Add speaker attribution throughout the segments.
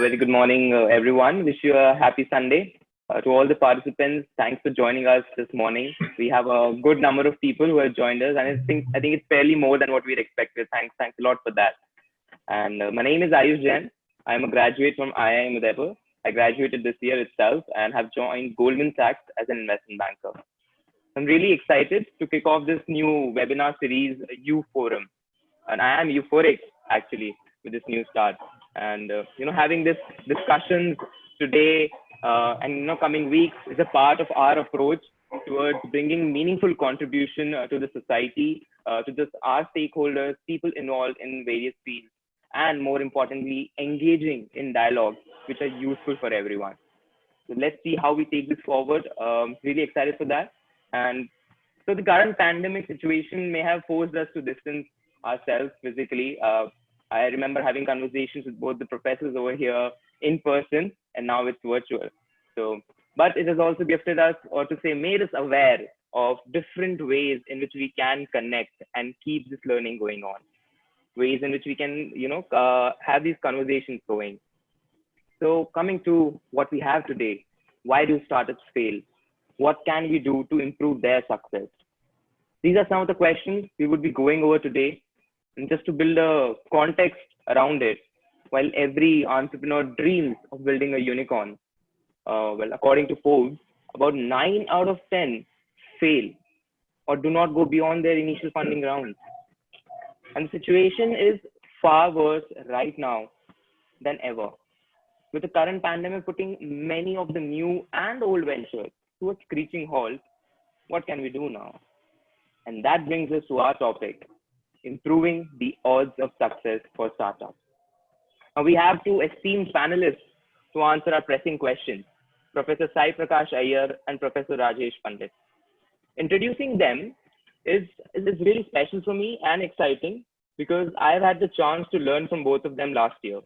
Speaker 1: Very good morning, everyone. Wish you a happy Sunday. To all the participants, thanks for joining us this morning. We have a good number of people who have joined us, and I think it's fairly more than what we'd expected. Thanks a lot for that. And my name is Ayush Jain. I'm a graduate from IIM Udaipur. I graduated this year itself and have joined Goldman Sachs as an investment banker. I'm really excited to kick off this new webinar series, U Forum, and I am euphoric actually with this new start. And having this discussions today and coming weeks is a part of our approach towards bringing meaningful contribution to the society, to just our stakeholders, people involved in various fields, and more importantly, engaging in dialogues which are useful for everyone. So let's see how we take this forward. Really excited for that. And so the current pandemic situation may have forced us to distance ourselves physically. I remember having conversations with both the professors over here in person, and now it's virtual. So, but it has also gifted us, or to say, made us aware of different ways in which we can connect and keep this learning going on. Ways in which we can, have these conversations going. So, coming to what we have today, why do startups fail? What can we do to improve their success? These are some of the questions we would be going over today. And just to build a context around it, while every entrepreneur dreams of building a unicorn, according to Forbes, about 9 out of 10 fail or do not go beyond their initial funding rounds. And the situation is far worse right now than ever. With the current pandemic putting many of the new and old ventures to a screeching halt, what can we do now? And that brings us to our topic, improving the odds of success for startups. Now we have two esteemed panelists to answer our pressing questions, Professor Sai Prakash Iyer and Professor Rajesh Pandit. Introducing them is really special for me and exciting because I've had the chance to learn from both of them last year.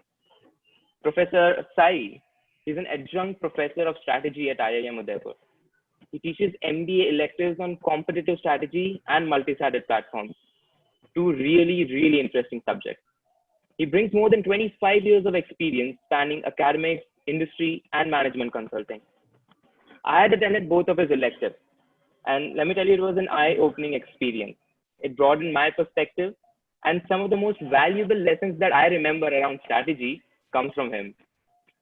Speaker 1: Professor Sai is an adjunct professor of strategy at IIM Udaipur. He teaches MBA electives on competitive strategy and multi-sided platforms. Two really interesting subjects. He brings more than 25 years of experience spanning academics, industry, and management consulting. I had attended both of his electives, and let me tell you, it was an eye-opening experience. It broadened my perspective, and some of the most valuable lessons that I remember around strategy comes from him.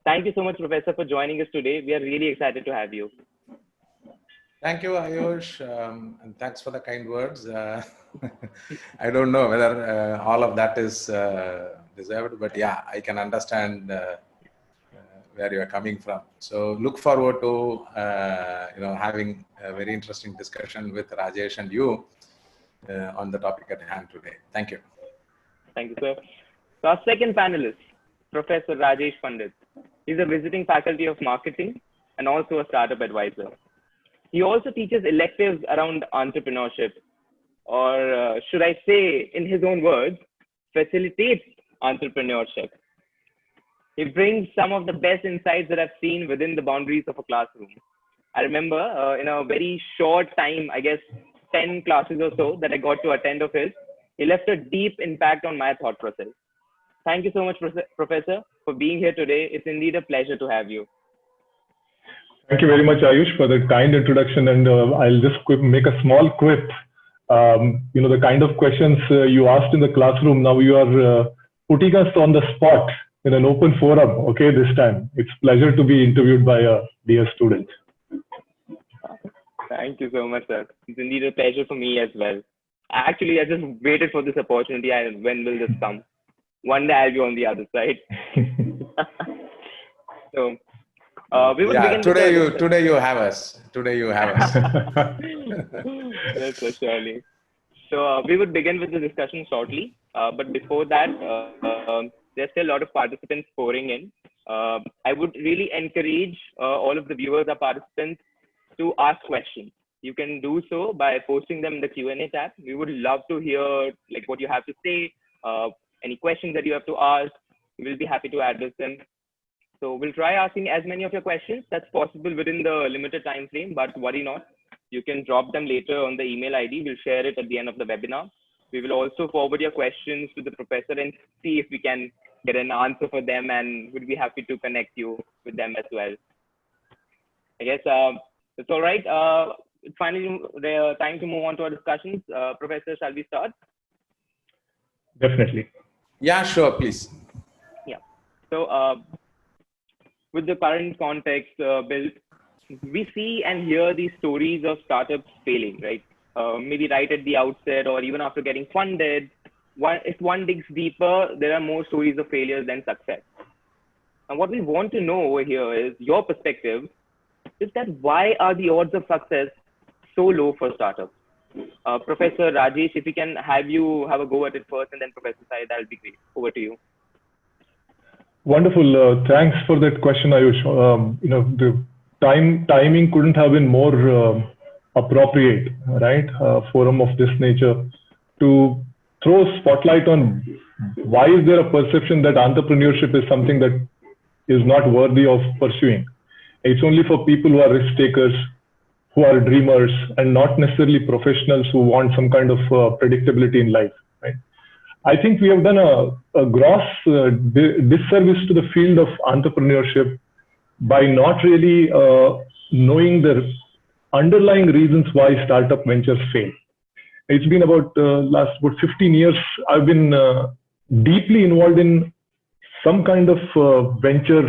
Speaker 1: Thank you so much, Professor, for joining us today. We are really excited to have you.
Speaker 2: Thank you, Ayush, and thanks for the kind words. I don't know whether all of that is deserved, but yeah, I can understand where you are coming from. So look forward to having a very interesting discussion with Rajesh and you on the topic at hand today. Thank you.
Speaker 1: Thank you, sir. So our second panelist, Professor Rajesh Pandit. He's a visiting faculty of marketing and also a startup advisor. He also teaches electives around entrepreneurship, or should I say, in his own words, facilitates entrepreneurship. He brings some of the best insights that I've seen within the boundaries of a classroom. I remember in a very short time, I guess 10 classes or so that I got to attend of his, he left a deep impact on my thought process. Thank you so much, Professor, for being here today. It's indeed a pleasure to have you.
Speaker 3: Thank you very much, Ayush, for the kind introduction. And I'll just make a small quip. The kind of questions you asked in the classroom, now you are putting us on the spot in an open forum, okay, this time. It's a pleasure to be interviewed by a dear student.
Speaker 1: Thank you so much, sir. It's indeed a pleasure for me as well. Actually, I just waited for this opportunity. When will this come? One day I'll be on the other side. So, we would begin
Speaker 2: today you have us. Today you have us.
Speaker 1: Yes, sir, surely. So we would begin with the discussion shortly. But before that, there's still a lot of participants pouring in. I would really encourage all of the viewers or participants to ask questions. You can do so by posting them in the Q&A tab. We would love to hear what you have to say, any questions that you have to ask. We will be happy to address them. So we'll try asking as many of your questions that's possible within the limited time frame, but worry not. You can drop them later on the email ID. We'll share it at the end of the webinar. We will also forward your questions to the professor and see if we can get an answer for them, and would be happy to connect you with them as well. I guess it's all right. It's finally time to move on to our discussions. Professor, shall we start?
Speaker 3: Definitely.
Speaker 2: Yeah, sure, please.
Speaker 1: Yeah. So with the current context built, we see and hear these stories of startups failing, right? Maybe right at the outset or even after getting funded. If one digs deeper, there are more stories of failures than success. And what we want to know over here is your perspective, is that why are the odds of success so low for startups? Professor Rajesh, if we can have you have a go at it first, and then Professor Sai, that would be great. Over to you.
Speaker 3: Wonderful. Thanks for that question, Ayush. The timing couldn't have been more appropriate, right? Forum of this nature to throw a spotlight on why is there a perception that entrepreneurship is something that is not worthy of pursuing. It's only for people who are risk takers, who are dreamers, and not necessarily professionals who want some kind of predictability in life, right? I think we have done a gross disservice to the field of entrepreneurship by not really knowing the underlying reasons why startup ventures fail. It's been about last 15 years. I've been deeply involved in some kind of venture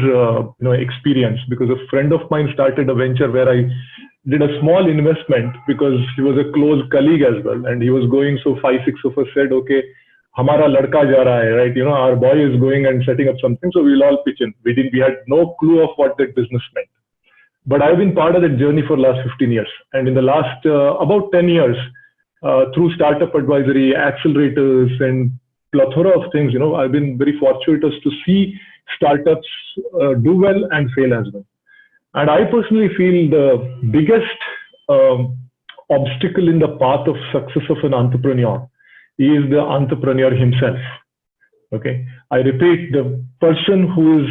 Speaker 3: experience, because a friend of mine started a venture where I did a small investment because he was a close colleague as well, and he was going. So 5-6 of us said, okay, hamara ladka ja raha hai, right? Our boy is going and setting up something, so we'll all pitch in. We had no clue of what that business meant. But I've been part of that journey for the last 15 years. And in the last about 10 years, through startup advisory, accelerators, and plethora of things, I've been very fortuitous to see startups do well and fail as well. And I personally feel the biggest obstacle in the path of success of an entrepreneur is the entrepreneur himself. Okay, I repeat, the person who is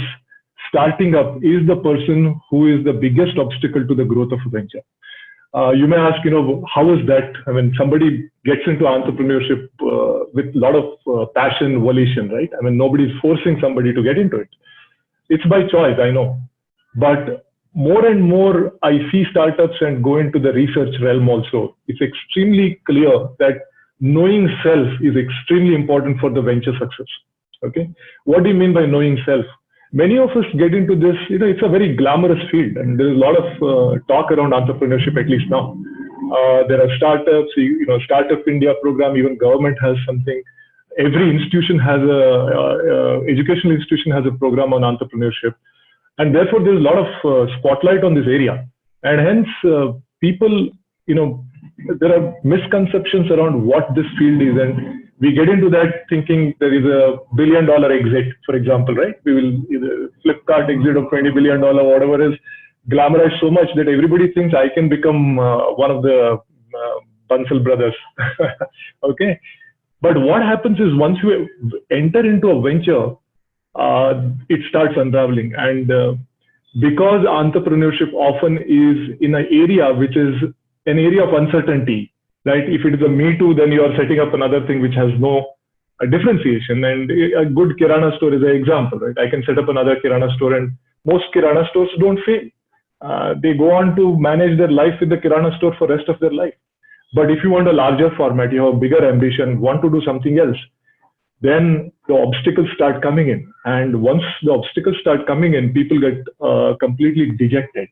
Speaker 3: starting up is the person who is the biggest obstacle to the growth of a venture. You may ask, how is that? I mean, somebody gets into entrepreneurship with a lot of passion, volition, right? I mean, nobody's forcing somebody to get into it. It's by choice, I know. But more and more, I see startups and go into the research realm also. It's extremely clear that knowing self is extremely important for the venture success. Okay, what do you mean by knowing self? Many of us get into this, it's a very glamorous field, and there's a lot of talk around entrepreneurship, at least now. There are startups, Startup India program, even government has something. Every institution has educational institution has a program on entrepreneurship. And therefore, there's a lot of spotlight on this area. And hence, people, there are misconceptions around what this field is. And we get into that thinking there is a $1 billion exit, for example, right? We will either Flipkart exit of $20 billion, whatever is glamorized so much that everybody thinks I can become one of the Bansal brothers. Okay. But what happens is once you enter into a venture, it starts unraveling. And because entrepreneurship often is in an area which is an area of uncertainty, right? If it is a Me Too, then you are setting up another thing which has no differentiation. And a good Kirana store is an example, right? I can set up another Kirana store, and most Kirana stores don't fail. They go on to manage their life with the Kirana store for the rest of their life. But if you want a larger format, you have a bigger ambition, want to do something else, then the obstacles start coming in. And once the obstacles start coming in, people get completely dejected.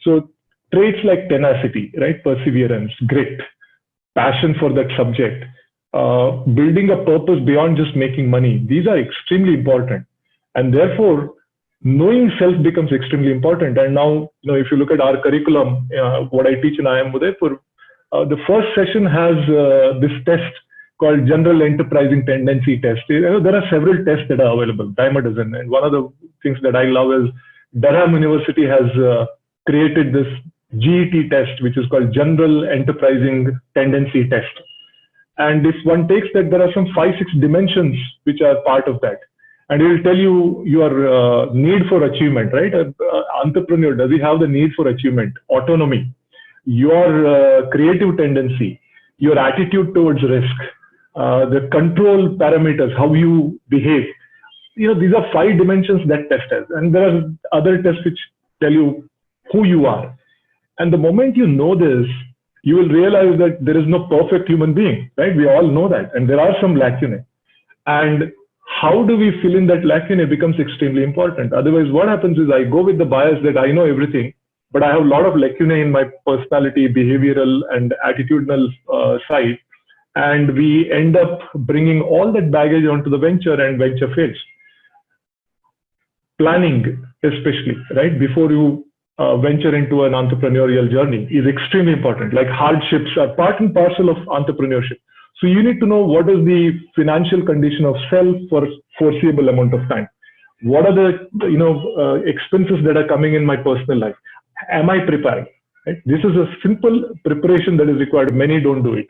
Speaker 3: So traits like tenacity, right? Perseverance, grit, passion for that subject, building a purpose beyond just making money. These are extremely important. And therefore, knowing self becomes extremely important. And now, if you look at our curriculum, what I teach in IIM Udaipur, the first session has this test called General Enterprising Tendency Test. There are several tests that are available, dime a dozen. And one of the things that I love is Durham University has created this GET test, which is called General Enterprising Tendency Test. And if one takes that, there are some 5-6 dimensions which are part of that. And it will tell you your need for achievement, right? Entrepreneur, does he have the need for achievement? Autonomy, your creative tendency, your attitude towards risk, the control parameters, how you behave. these are 5 dimensions that test has, and there are other tests which tell you who you are. And the moment you know this, you will realize that there is no perfect human being, right? We all know that, and there are some lacunae. And how do we fill in that lacunae becomes extremely important. Otherwise, what happens is I go with the bias that I know everything, but I have a lot of lacunae in my personality, behavioral, and attitudinal side. And we end up bringing all that baggage onto the venture, and venture fails. Planning, especially, right? Before you venture into an entrepreneurial journey is extremely important. Like hardships are part and parcel of entrepreneurship. So you need to know what is the financial condition of self for foreseeable amount of time. What are the expenses that are coming in my personal life? Am I preparing? Right? This is a simple preparation that is required. Many don't do it.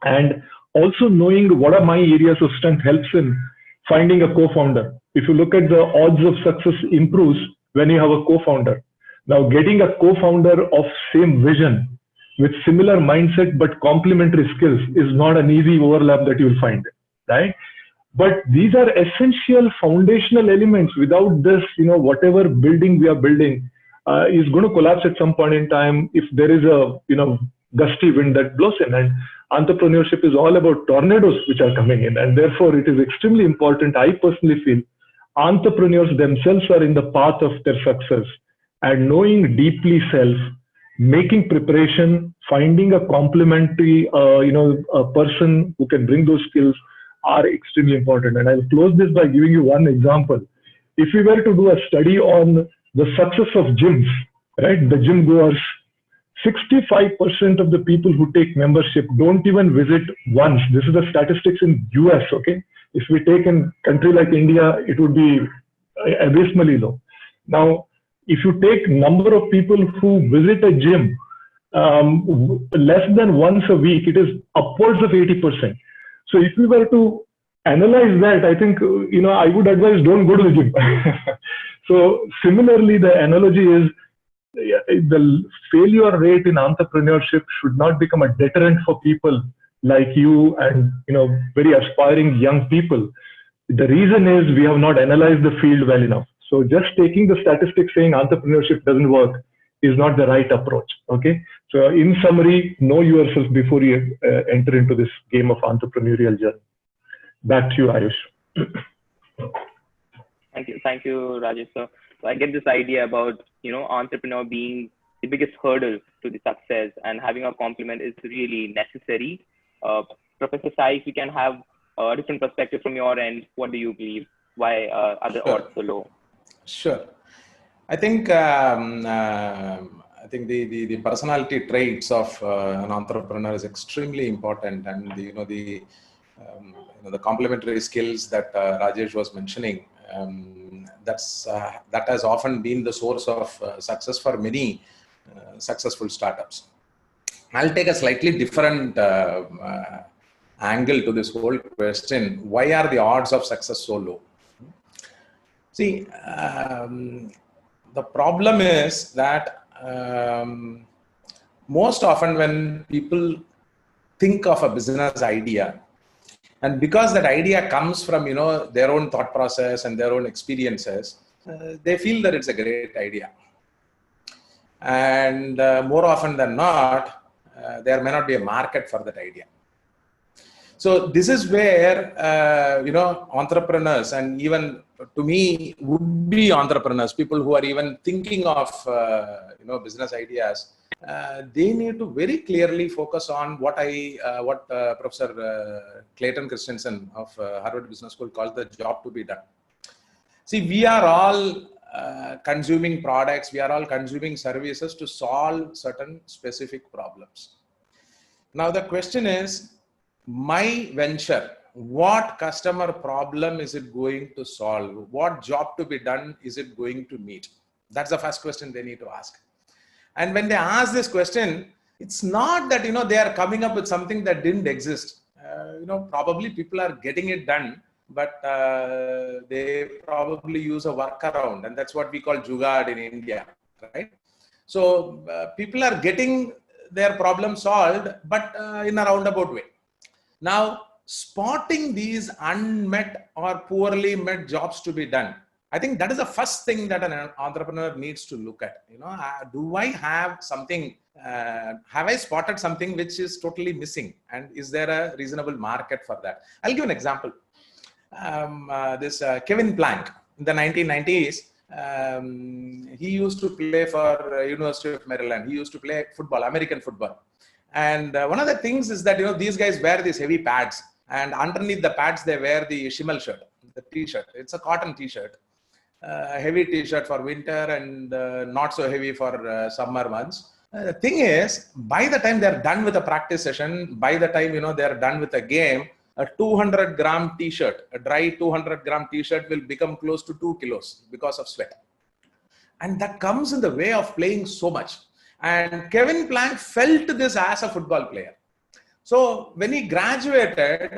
Speaker 3: And also knowing what are my areas of strength helps in finding a co-founder. If you look at the odds of success improves when you have a co-founder. Now getting a co-founder of same vision with similar mindset but complementary skills is not an easy overlap that you'll find, right? But these are essential foundational elements. Without this, whatever building we are building is going to collapse at some point in time if there is a, gusty wind that blows in. And entrepreneurship is all about tornadoes which are coming in. And therefore, it is extremely important. I personally feel entrepreneurs themselves are in the path of their success, and knowing deeply self, making preparation, finding a complementary, a person who can bring those skills are extremely important. And I'll close this by giving you one example. If we were to do a study on the success of gyms, right, the gym goers, 65% of the people who take membership don't even visit once. This is the statistics in US, okay? If we take in a country like India, it would be abysmally low. Now, if you take number of people who visit a gym less than once a week, it is upwards of 80%. So if we were to analyze that, I think, I would advise don't go to the gym. So similarly, the analogy is the failure rate in entrepreneurship should not become a deterrent for people like you and, very aspiring young people. The reason is we have not analyzed the field well enough. So just taking the statistics saying entrepreneurship doesn't work is not the right approach. Okay. So in summary, know yourself before you enter into this game of entrepreneurial journey. Back to you, Ayush.
Speaker 1: Thank you, Rajesh. So I get this idea about, entrepreneur being the biggest hurdle to the success, and having a complement is really necessary. Professor Sai, if we can have a different perspective from your end, what do you believe? Why are the odds so low?
Speaker 2: Sure. I think the personality traits of an entrepreneur is extremely important, and the complementary skills that Rajesh was mentioning. That has often been the source of success for many successful startups. I'll take a slightly different angle to this whole question. Why are the odds of success so low? See, the problem is that most often when people think of a business idea, and because that idea comes from their own thought process and their own experiences, they feel that it's a great idea. And more often than not, there may not be a market for that idea. So this is where entrepreneurs, and even to me would-be entrepreneurs, people who are even thinking of business ideas, they need to very clearly focus on what Professor Clayton Christensen of Harvard Business School calls the job to be done. See, we are all consuming products, we are all consuming services to solve certain specific problems. Now the question is, my venture, what customer problem is it going to solve? What job to be done is it going to meet? That's the first question they need to ask. And when they ask this question, it's not that they are coming up with something that didn't exist. Probably people are getting it done, but they probably use a workaround, and that's what we call jugaad in India, right? So people are getting their problem solved, but in a roundabout way. Now, spotting these unmet or poorly met jobs to be done, I think that is the first thing that an entrepreneur needs to look at. Do I have something, have I spotted something which is totally missing? And is there a reasonable market for that? I'll give an example. Kevin Plank in the 1990s, he used to play for University of Maryland. He used to play football, American football. And one of the things is that, these guys wear these heavy pads, and underneath the pads, they wear the shimmel shirt, the t-shirt. It's a cotton t-shirt, heavy t-shirt for winter and not so heavy for summer months. The thing is, by the time they're done with a practice session, by the time, they're done with a game, a 200-gram t-shirt, a dry 200-gram t-shirt will become close to 2 kilos because of sweat. And that comes in the way of playing so much. And Kevin Plank felt this as a football player. So when he graduated,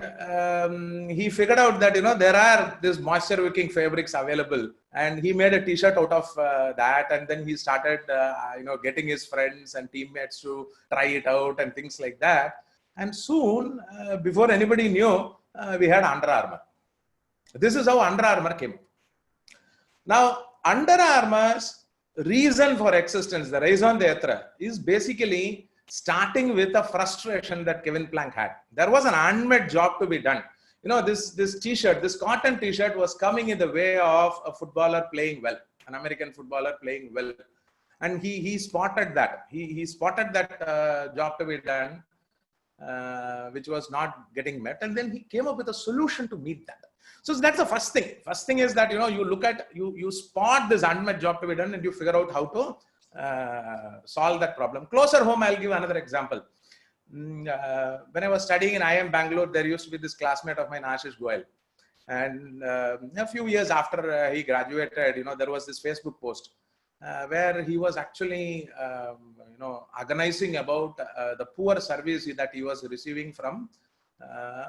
Speaker 2: he figured out that, there are these moisture wicking fabrics available, and he made a t-shirt out of that. And then he started, getting his friends and teammates to try it out and things like that. And soon, before anybody knew, we had Under Armour. This is how Under Armour came up. Now, Under Armour's reason for existence, the raison d'etre, is basically starting with a frustration that Kevin Plank had. There was an unmet job to be done. This t-shirt, this cotton t-shirt was coming in the way of a footballer playing well, an American footballer playing well. And he spotted that. He spotted that job to be done, which was not getting met. And then he came up with a solution to meet that. So that's the first thing. First thing is that, you look at, you spot this unmet job to be done, and you figure out how to solve that problem. Closer home, I'll give another example. When I was studying in IIM Bangalore, there used to be this classmate of mine, Ashish Goyal. And a few years after he graduated, there was this Facebook post where he was actually, agonizing about the poor service that he was receiving from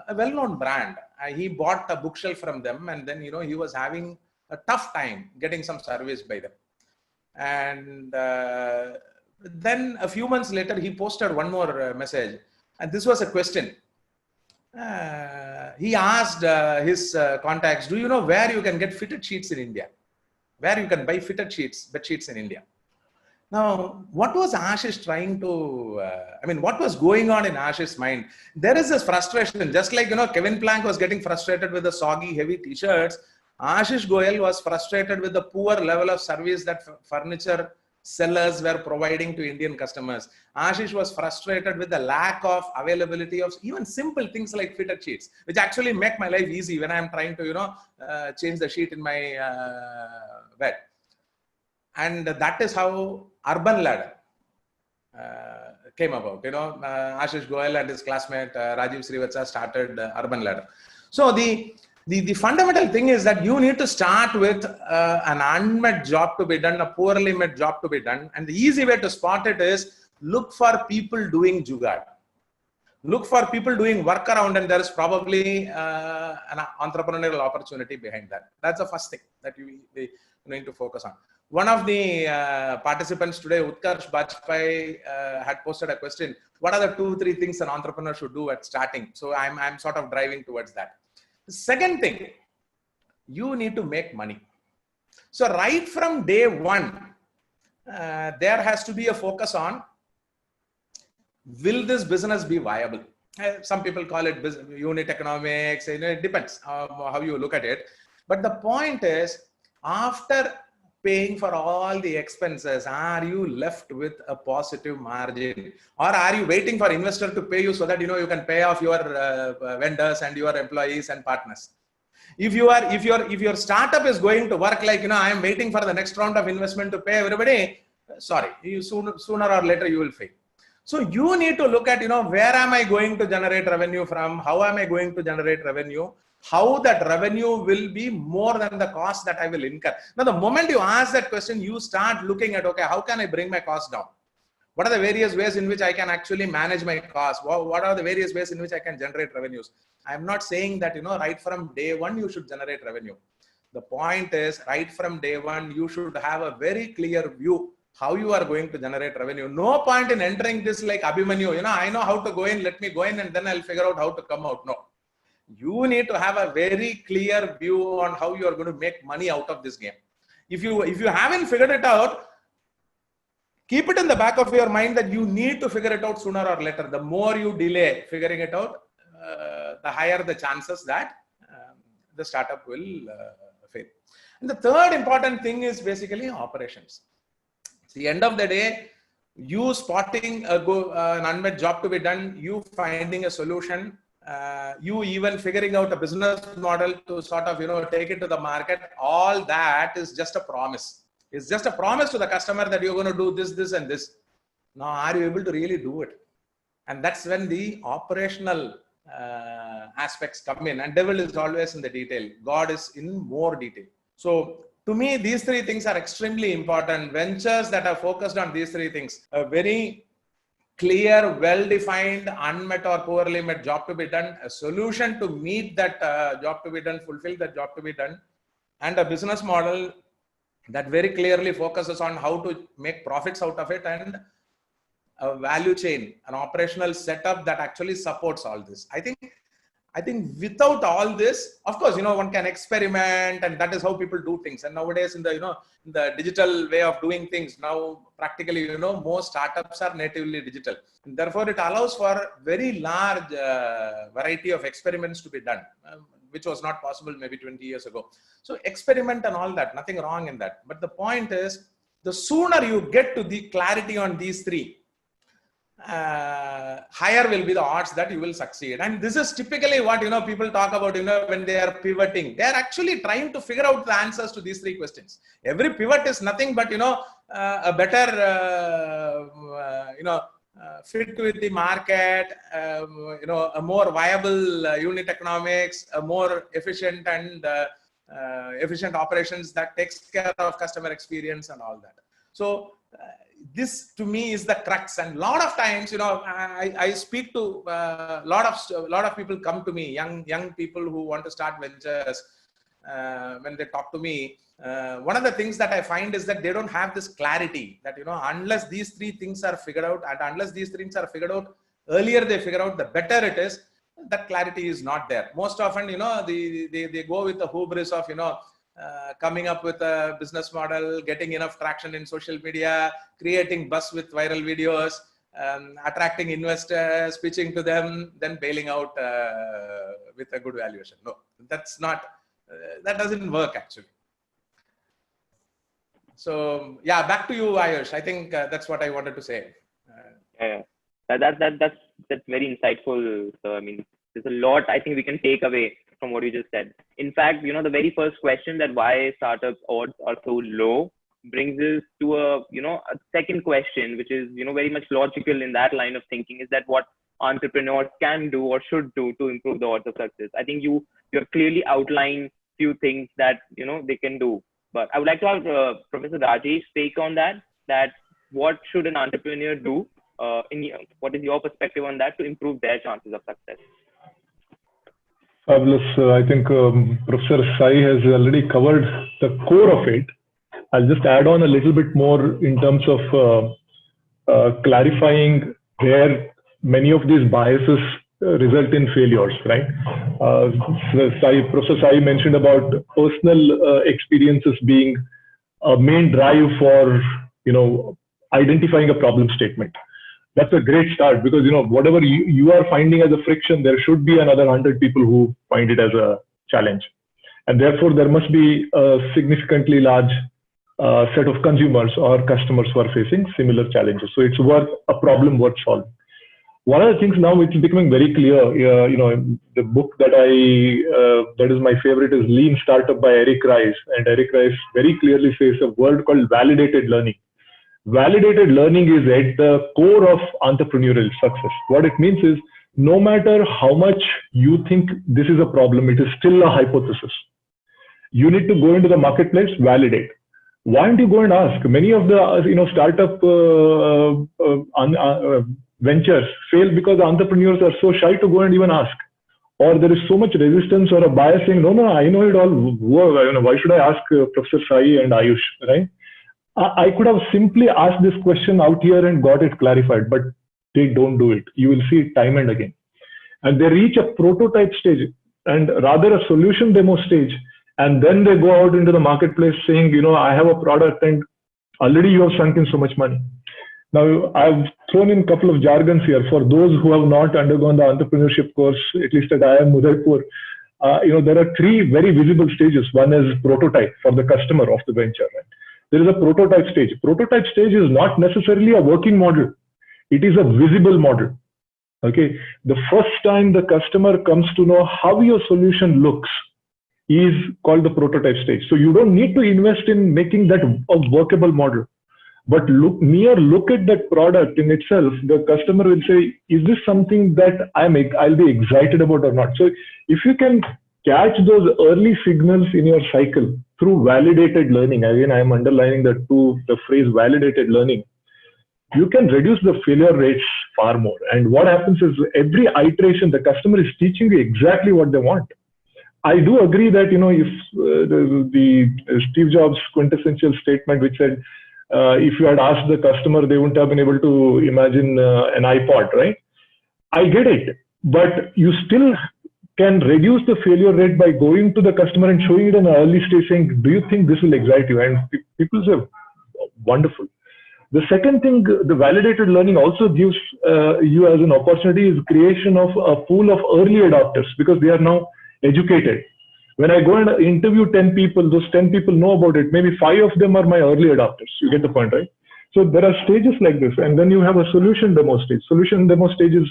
Speaker 2: a well-known brand. He bought a bookshelf from them, and then, he was having a tough time getting some service by them. And then a few months later, he posted one more message, and this was a question. He asked his contacts, do you know where you can get fitted sheets in India? Where you can buy fitted bed sheets in India? Now, what was Ashish trying to, what was going on in Ashish's mind? There is this frustration, just like, Kevin Plank was getting frustrated with the soggy, heavy t-shirts. Ashish Goyal was frustrated with the poor level of service that furniture sellers were providing to Indian customers. Ashish was frustrated with the lack of availability of even simple things like fitted sheets, which actually make my life easy when I'm trying to, change the sheet in my bed. And that is how Urban Ladder came about. Ashish Goyal and his classmate Rajiv Srivatsa started Urban Ladder. So the fundamental thing is that you need to start with an unmet job to be done, a poorly met job to be done. And the easy way to spot it is look for people doing jugaad. Look for people doing workaround, and there is probably an entrepreneurial opportunity behind that. That's the first thing that you need to focus on. One of the participants today, Utkarsh Bajpai, had posted a question. What are the 2-3 things an entrepreneur should do at starting? So I'm sort of driving towards that. The second thing, you need to make money. So right from day one, there has to be a focus on, will this business be viable? Some people call it unit economics. It depends how you look at it. But the point is, after paying for all the expenses, are you left with a positive margin, or are you waiting for investor to pay you so that you can pay off your vendors and your employees and partners? If your startup is going to work like I am waiting for the next round of investment to pay everybody, sorry, sooner or later you will fail. So you need to look at where am I going to generate revenue from, how am I going to generate revenue, how that revenue will be more than the cost that I will incur. Now, the moment you ask that question, you start looking at, okay, how can I bring my cost down? What are the various ways in which I can actually manage my costs? What are the various ways in which I can generate revenues? I'm not saying that, right from day one, you should generate revenue. The point is, right from day one, you should have a very clear view how you are going to generate revenue. No point in entering this like Abhimanyu, I know how to go in, let me go in and then I'll figure out how to come out. No. You need to have a very clear view on how you are going to make money out of this game. If you haven't figured it out, keep it in the back of your mind that you need to figure it out sooner or later. The more you delay figuring it out, the higher the chances that the startup will fail. And the third important thing is basically operations. At the end of the day, you spotting an unmet job to be done, you finding a solution, you even figuring out a business model to sort of, take it to the market, all that is just a promise. It's just a promise to the customer that you're going to do this, this, and this. Now, are you able to really do it? And that's when the operational aspects come in, and devil is always in the detail. God is in more detail. So to me, these three things are extremely important. Ventures that are focused on these three things, a very clear, well-defined, unmet or poorly met job to be done, a solution to meet that job to be done, fulfill that job to be done, and a business model that very clearly focuses on how to make profits out of it, and a value chain, an operational setup that actually supports all this. I think without all this, of course, one can experiment, and that is how people do things. And nowadays in the, in the digital way of doing things, now practically, most startups are natively digital. And therefore it allows for very large variety of experiments to be done, which was not possible maybe 20 years ago. So experiment and all that, nothing wrong in that. But the point is, the sooner you get to the clarity on these three, higher will be the odds that you will succeed. And this is typically what people talk about when they are pivoting. They are actually trying to figure out the answers to these three questions. Every pivot is nothing but a better fit with the market, a more viable unit economics, a more efficient and efficient operations that takes care of customer experience and all that. So this to me is the crux. And a lot of times, I speak to a lot of people come to me, young people who want to start ventures. When they talk to me, one of the things that I find is that they don't have this clarity that, unless these three things are figured out, and unless these things are figured out, earlier they figure out, the better it is. That clarity is not there. Most often, they go with the hubris of, coming up with a business model, getting enough traction in social media, creating buzz with viral videos, attracting investors, pitching to them, then bailing out with a good valuation. No, that's not, that doesn't work actually. So yeah, back to you, Ayush. I think that's what I wanted to say.
Speaker 1: Yeah. That's very insightful. So I mean, there's a lot I think we can take away from what you just said. In fact, the very first question, that why startups odds are so low, brings us to a second question, which is very much logical in that line of thinking, is that what entrepreneurs can do or should do to improve the odds of success. I think you're clearly outlined few things that they can do. But I would like to have Professor Rajesh take on that. That what should an entrepreneur do? What is your perspective on that to improve their chances of success?
Speaker 3: Fabulous. I think Professor Sai has already covered the core of it. I'll just add on a little bit more in terms of clarifying where many of these biases result in failures, right? Professor Sai mentioned about personal experiences being a main drive for, identifying a problem statement. That's a great start, because whatever you are finding as a friction, there should be another 100 people who find it as a challenge, and therefore there must be a significantly large set of consumers or customers who are facing similar challenges. So it's a problem worth solving. One of the things now which is becoming very clear, the book that that is my favorite is Lean Startup by Eric Ries, and Eric Ries very clearly says a word called validated learning. Validated learning is at the core of entrepreneurial success. What it means is, no matter how much you think this is a problem, it is still a hypothesis. You need to go into the marketplace, validate. Why don't you go and ask? Many of the startup ventures fail because the entrepreneurs are so shy to go and even ask, or there is so much resistance or a bias saying, no, I know it all. Why should I ask Professor Sai and Ayush, right? I could have simply asked this question out here and got it clarified, but they don't do it. You will see it time and again. And they reach a prototype stage. and rather a solution demo stage. And then they go out into the marketplace saying, I have a product and already you have sunk in so much money. Now, I've thrown in a couple of jargons here for those who have not undergone the entrepreneurship course, at least at IIM Udaipur. There are three very visible stages. One is prototype for the customer of the venture. Right? There is a prototype stage. Prototype stage is not necessarily a working model. It is a visible model. Okay. The first time the customer comes to know how your solution looks is called the prototype stage. So you don't need to invest in making that a workable model. But look at that product in itself, the customer will say, is this something that I'll be excited about or not? So if you can catch those early signals in your cycle through validated learning, again, I'm underlining the phrase validated learning, you can reduce the failure rates far more. And what happens is every iteration, the customer is teaching you exactly what they want. I do agree that, if the Steve Jobs quintessential statement, which said, if you had asked the customer, they wouldn't have been able to imagine an iPod, right? I get it, but you still can reduce the failure rate by going to the customer and showing it in an early stage, saying, do you think this will excite you? And people say, wonderful. The second thing, the validated learning also gives you as an opportunity is creation of a pool of early adopters, because they are now educated. When I go and interview 10 people, those 10 people know about it. Maybe 5 of them are my early adopters. You get the point, right? So there are stages like this. And then you have a solution demo stage. Solution demo stage is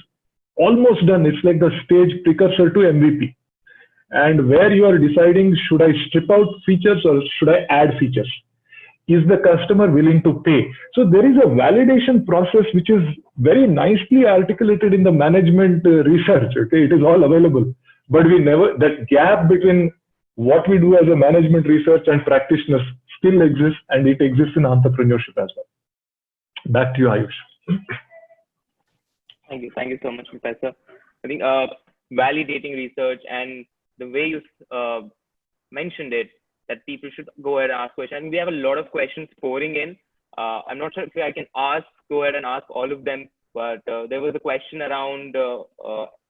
Speaker 3: almost done. It's like the stage precursor to MVP. And where you are deciding, should I strip out features or should I add features? Is the customer willing to pay? So there is a validation process which is very nicely articulated in the management research. Okay, it is all available. But that gap between what we do as a management research and practitioners still exists, and it exists in entrepreneurship as well. Back to you, Ayush.
Speaker 1: Thank you. Thank you so much, Professor. I think validating research and the way you mentioned it, that people should go ahead and ask questions. And we have a lot of questions pouring in. I'm not sure if I can go ahead and ask all of them, but there was a question around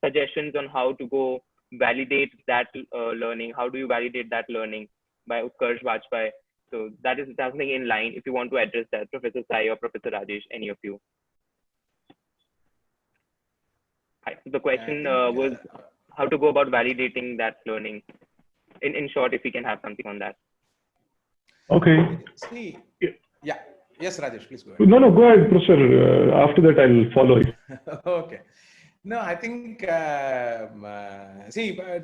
Speaker 1: suggestions on how to go validate that learning. How do you validate that learning by Utkarsh Vajpayee? So that is something in line. If you want to address that, Professor Sai or Professor Rajesh, any of you. Hi. So the question was how to go about validating that learning. In short, if we can have something on that.
Speaker 3: Okay.
Speaker 2: See, yeah. Yes, Rajesh, please go ahead.
Speaker 3: No, go ahead, Professor. After that, I'll follow you.
Speaker 2: Okay. No, I think,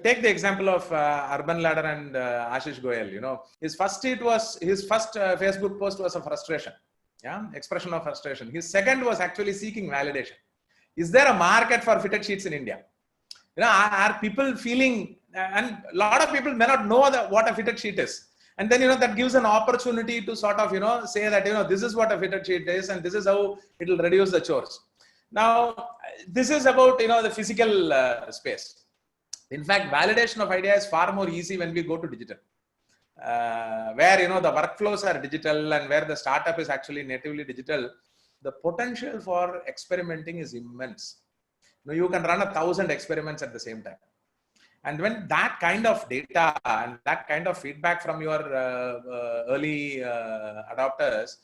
Speaker 2: take the example of Urban Ladder and Ashish Goyal. His first Facebook post was a frustration, expression of frustration. His second was actually seeking validation. Is there a market for fitted sheets in India? Are people feeling, and a lot of people may not know what a fitted sheet is. And then, that gives an opportunity to sort of, say that, this is what a fitted sheet is and this is how it will reduce the chores. Now, this is about, the physical space. In fact, validation of idea is far more easy when we go to digital, where, the workflows are digital and where the startup is actually natively digital. The potential for experimenting is immense. You can run 1,000 experiments at the same time. And when that kind of data and that kind of feedback from your early adopters,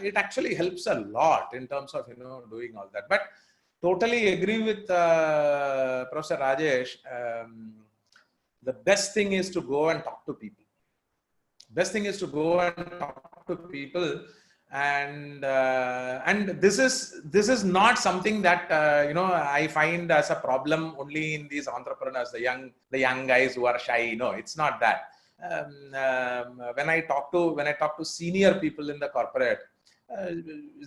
Speaker 2: it actually helps a lot in terms of, doing all that. But totally agree with Professor Rajesh. The best thing is to go and talk to people. Best thing is to go and talk to people. And this is not something that I find as a problem only in these entrepreneurs, the young guys who are shy. No, it's not that. When I talk to senior people in the corporate,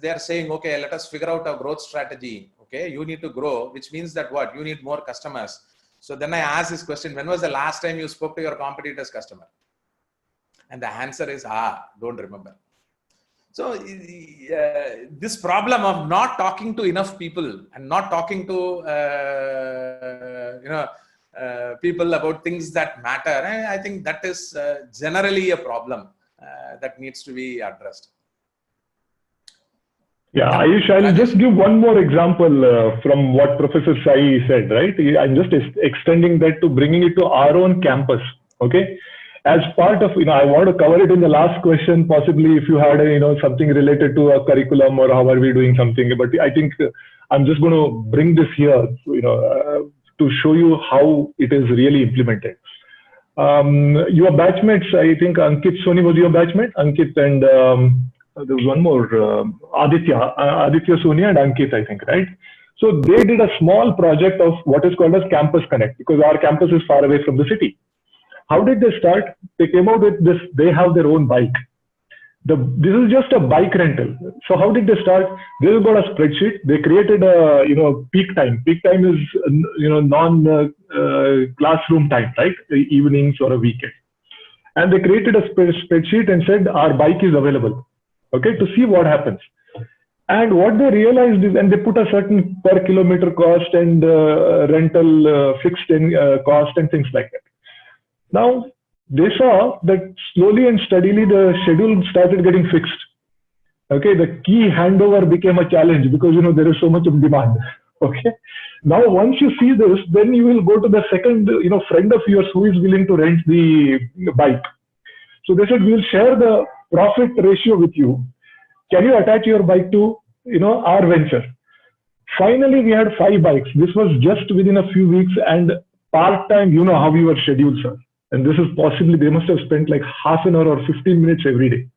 Speaker 2: they are saying, okay, let us figure out a growth strategy. Okay, you need to grow, which means that what? You need more customers. So then I ask this question: when was the last time you spoke to your competitor's customer? And the answer is, don't remember. So this problem of not talking to enough people and not talking to people about things that matter, I think that is generally a problem that needs to be addressed.
Speaker 3: Yeah, Ayush, I'll just give one more example from what Professor Sai said, right? I'm just extending that to bringing it to our own campus, okay? As part of, I want to cover it in the last question, possibly if you had, something related to a curriculum or how are we doing something, but I think I'm just going to bring this here, to show you how it is really implemented. Your batchmates, I think Ankit Soni was your batchmate, Ankit and there was one more, Aditya Soni and Ankit, I think, right? So they did a small project of what is called as Campus Connect, because our campus is far away from the city. How did they start? They came out with this, they have their own bike. This is just a bike rental. So how did they start? They got a spreadsheet. They created a, peak time. Peak time is, non-classroom time, right? Evenings or a weekend. And they created a spreadsheet and said, our bike is available. Okay, to see what happens. And what they realized is, and they put a certain per kilometer cost and rental fixed cost and things like that. Now, they saw that slowly and steadily the schedule started getting fixed. Okay, the key handover became a challenge because, there is so much of demand. Okay, now once you see this, then you will go to the second, friend of yours who is willing to rent the bike. So they said, we'll share the profit ratio with you. Can you attach your bike to, our venture? Finally, we had 5 bikes. This was just within a few weeks and part-time, how we were scheduled, sir. And this is possibly, they must have spent like half an hour or 15 minutes every day.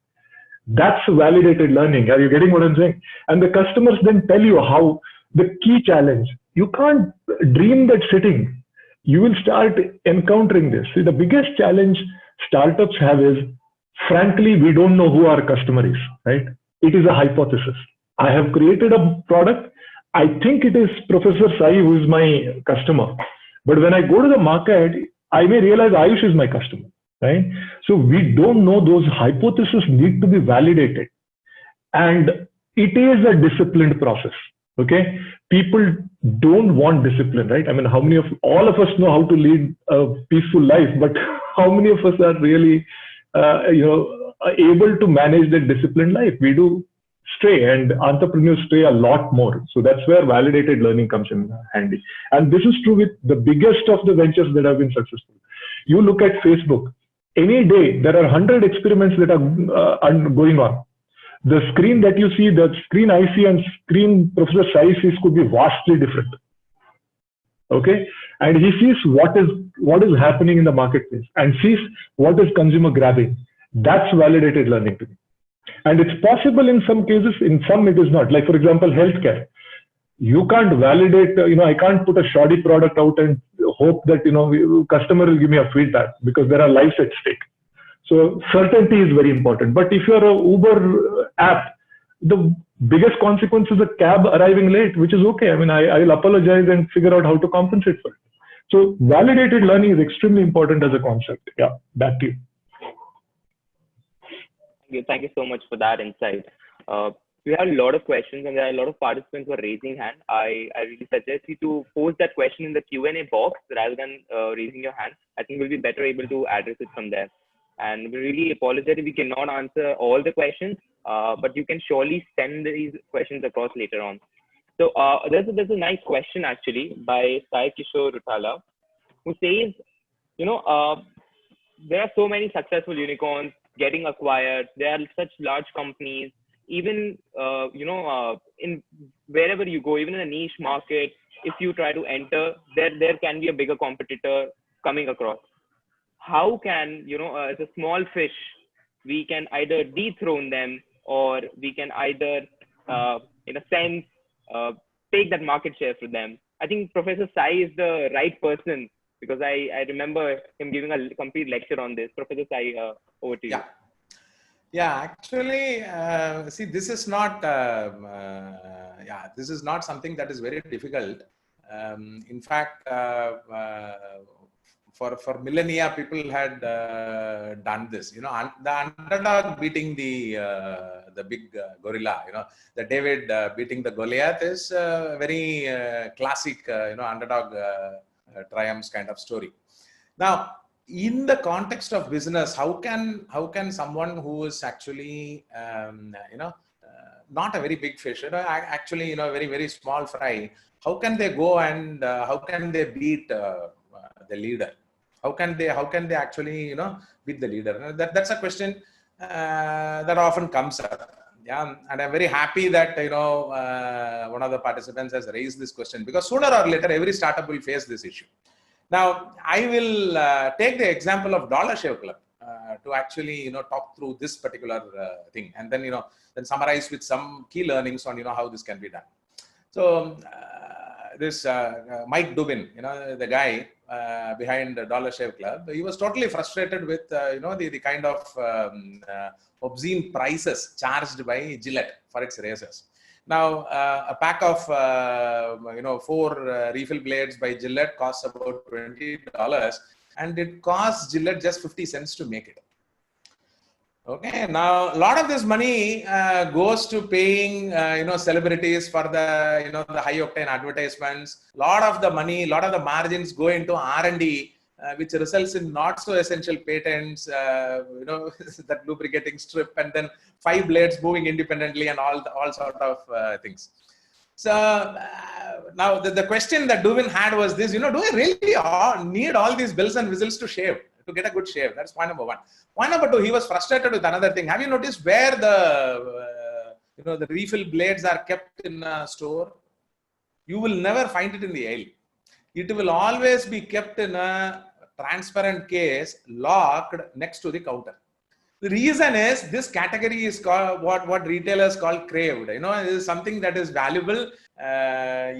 Speaker 3: That's validated learning. Are you getting what I'm saying? And the customers then tell you how the key challenge, you can't dream that sitting. You will start encountering this. See, the biggest challenge startups have is, frankly, we don't know who our customer is, right? It is a hypothesis. I have created a product. I think it is Professor Sai who is my customer. But when I go to the market, I may realize Ayush is my customer, right? So we don't know. Those hypotheses need to be validated. And it is a disciplined process, okay? People don't want discipline, right? I mean, how many of, all of us know how to lead a peaceful life, but how many of us are really, able to manage that disciplined life? We do stray, and entrepreneurs stray a lot more. So that's where validated learning comes in handy. And this is true with the biggest of the ventures that have been successful. You look at Facebook, any day there are 100 experiments that are going on. The screen that you see, the screen I see and screen Professor Sai sees could be vastly different. Okay, and he sees what is happening in the marketplace and sees what is consumer grabbing. That's validated learning to me. And it's possible in some cases, in some it is not. Like, for example, healthcare. You can't validate, I can't put a shoddy product out and hope that, customer will give me a feedback because there are lives at stake. So certainty is very important. But if you're an Uber app, the biggest consequence is a cab arriving late, which is okay. I mean, I'll apologize and figure out how to compensate for it. So validated learning is extremely important as a concept. Yeah, back to you.
Speaker 1: Thank you so much for that insight. We have a lot of questions and there are a lot of participants who are raising hand. I really suggest you to post that question in the Q&A box rather than raising your hand. I think we'll be better able to address it from there. And we really apologize if we cannot answer all the questions, but you can surely send these questions across later on. So there's a nice question actually by Sai Kishore Ruthala, who says, there are so many successful unicorns getting acquired. There are such large companies, even, in wherever you go, even in a niche market, if you try to enter, there can be a bigger competitor coming across. How can, as a small fish, we can either dethrone them or we can either, in a sense, take that market share for them? I think Professor Sai is the right person because I remember him giving a complete lecture on this. Professor Sai, over to you.
Speaker 2: Yeah, actually, see, this is not, this is not something that is very difficult. In fact, for millennia, people had done this. The underdog beating the big gorilla. The David beating the Goliath is a very classic, underdog triumphs kind of story. Now, in the context of business, how can someone who is actually not a very big fish, actually, very, very small fry. How can they go and how can they beat the leader? How can they actually, beat the leader? That's a question that often comes up. Yeah, and I'm very happy that, one of the participants has raised this question, because sooner or later, every startup will face this issue. Now, I will take the example of Dollar Shave Club to actually, talk through this particular thing, and then, then summarize with some key learnings on, how this can be done. So, this Mike Dubin, the guy behind Dollar Shave Club, he was totally frustrated with, the kind of obscene prices charged by Gillette for its razors. Now, a pack of 4 refill blades by Gillette costs about $20, and it costs Gillette just 50 cents to make it. Okay, now a lot of this money goes to paying, celebrities for the, the high octane advertisements. A lot of the money, a lot of the margins go into R&D, which results in not so essential patents, that lubricating strip, and then 5 blades moving independently, and all sort of things. So now the question that Dubin had was this, do I really need all these bells and whistles to shave, to get a good shave? That's point number 1. Point number 2, he was frustrated with another thing. Have you noticed where the, the refill blades are kept in a store? You will never find it in the aisle. It will always be kept in a transparent case, locked next to the counter. The reason is this category is called what retailers call craved. It is something that is valuable,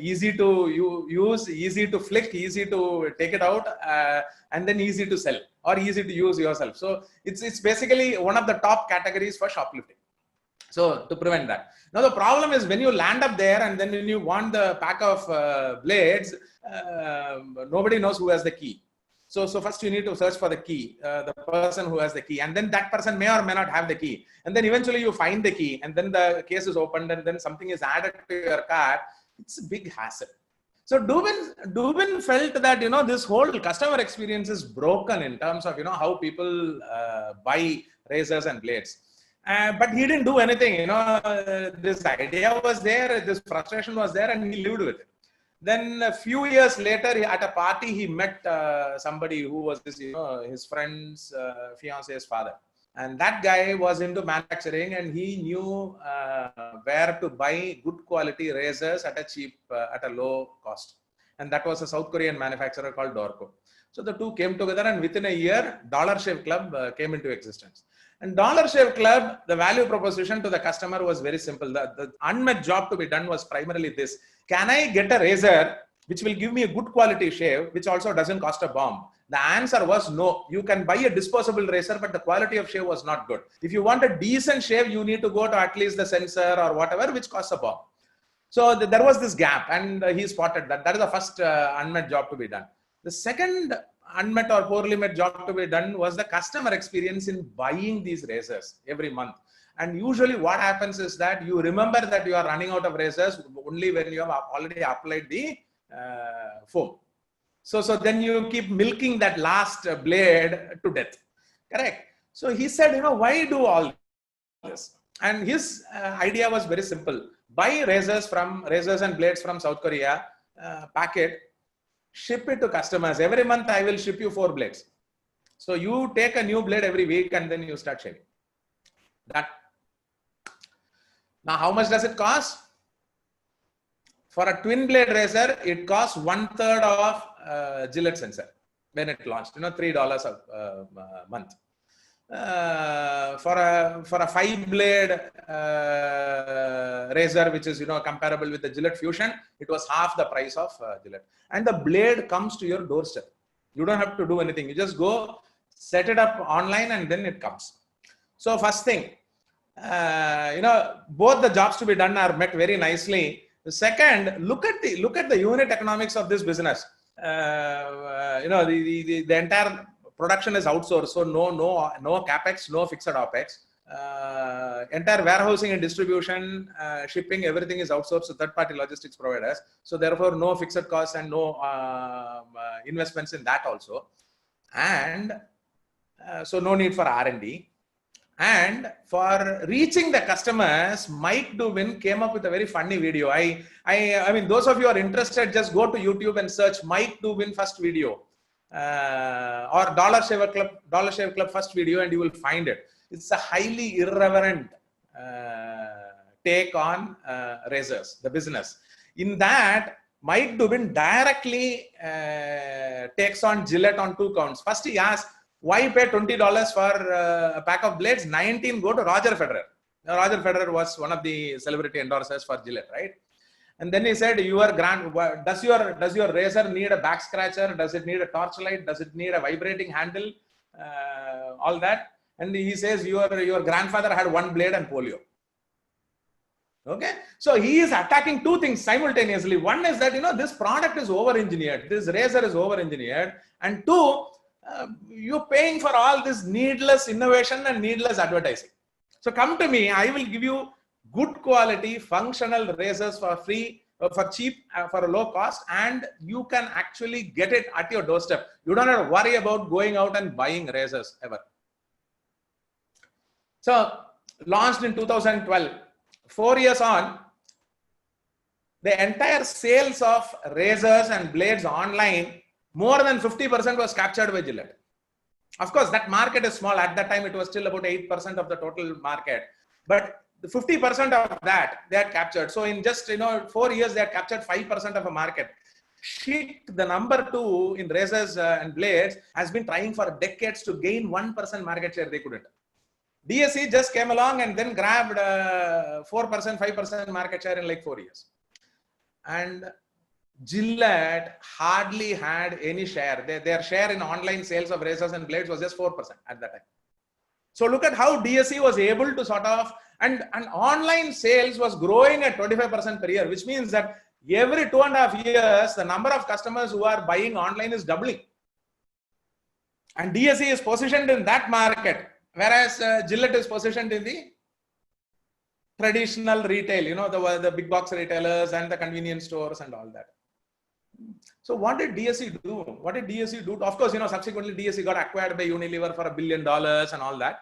Speaker 2: easy to use, easy to flick, easy to take it out, and then easy to sell or easy to use yourself. So it's basically one of the top categories for shoplifting. So to prevent that. Now the problem is when you land up there and then when you want the pack of blades, nobody knows who has the key. So first you need to search for the key, the person who has the key, and then that person may or may not have the key. And then eventually you find the key, and then the case is opened, and then something is added to your cart. It's a big hassle. So Dubin felt that, this whole customer experience is broken in terms of, how people buy razors and blades. But he didn't do anything, this idea was there, this frustration was there, and he lived with it. Then a few years later, at a party, he met somebody who was this, his friend's fiance's father. And that guy was into manufacturing, and he knew where to buy good quality razors at a low cost. And that was a South Korean manufacturer called Dorco. So the two came together, and within a year, Dollar Shave Club came into existence. And Dollar Shave Club, the value proposition to the customer was very simple. The unmet job to be done was primarily this. Can I get a razor which will give me a good quality shave, which also doesn't cost a bomb? The answer was no. You can buy a disposable razor, but the quality of shave was not good. If you want a decent shave, you need to go to at least the sensor or whatever, which costs a bomb. So there was this gap, and he spotted that. That is the first unmet job to be done. The second unmet or poorly met job to be done was the customer experience in buying these razors every month. And usually what happens is that you remember that you are running out of razors only when you have already applied the foam. So then you keep milking that last blade to death. Correct? So he said, why do all this? And his idea was very simple. Buy razors and blades from South Korea, pack it, ship it to customers. Every month I will ship you 4 blades. So you take a new blade every week and then you start shaving. That. Now, how much does it cost? For a twin blade razor, it costs 1/3 of Gillette sensor when it launched. $3 a month. For a 5 blade razor, which is comparable with the Gillette Fusion, it was half the price of Gillette. And the blade comes to your doorstep. You don't have to do anything. You just go set it up online and then it comes. So first thing, both the jobs to be done are met very nicely. The second, look at the unit economics of this business. The entire production is outsourced, so no capex, no fixed opex. Entire warehousing and distribution, shipping, everything is outsourced to third-party logistics providers. So therefore, no fixed costs and no investments in that also. And so no need for R&D. And for reaching the customers, Mike Dubin came up with a very funny video. I mean, those of you who are interested, just go to YouTube and search Mike Dubin first video or Dollar Shave Club first video, and you will find it. It's a highly irreverent take on razors, the business. In that, Mike Dubin directly takes on Gillette on 2 counts. First, he asks, why pay $20 for a pack of blades? 19 go to Roger Federer. Now, Roger Federer was one of the celebrity endorsers for Gillette, right? And then he said, does your razor need a back scratcher? Does it need a torchlight? Does it need a vibrating handle? All that. And he says, your grandfather had 1 blade and polio. Okay, so he is attacking 2 things simultaneously. One is that, this product is over-engineered. This razor is over-engineered. And 2, you're paying for all this needless innovation and needless advertising. So come to me, I will give you good quality functional razors for free, for cheap, for a low cost, and you can actually get it at your doorstep. You don't have to worry about going out and buying razors ever. So launched in 2012, 4 years on, the entire sales of razors and blades online, more than 50% was captured by Gillette. Of course, that market is small. At that time, it was still about 8% of the total market. But the 50% of that, they had captured. So in just 4 years, they had captured 5% of a market. Schick, the number 2 in razors and blades, has been trying for decades to gain 1% market share. They couldn't. DSC just came along and then grabbed 4%, 5% market share in like 4 years. And Gillette hardly had any share. Their share in online sales of razors and blades was just 4% at that time. So look at how DSC was able to sort of, and online sales was growing at 25% per year, which means that every 2.5 years, the number of customers who are buying online is doubling. And DSC is positioned in that market, whereas Gillette is positioned in the traditional retail, the big box retailers and the convenience stores and all that. So what did DSC do? What did DSC do? Of course, subsequently DSC got acquired by Unilever for $1 billion and all that.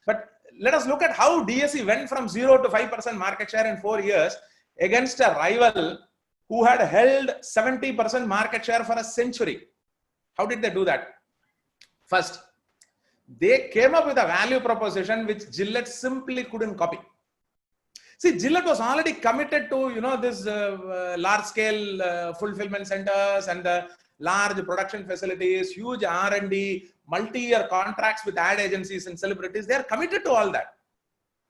Speaker 2: But let us look at how DSC went from 0 to 5% market share in 4 years against a rival who had held 70% market share for a century. How did they do that? First, they came up with a value proposition which Gillette simply couldn't copy. See, Gillette was already committed to, this large-scale fulfillment centers and the large production facilities, huge R&D, multi-year contracts with ad agencies and celebrities. They are committed to all that.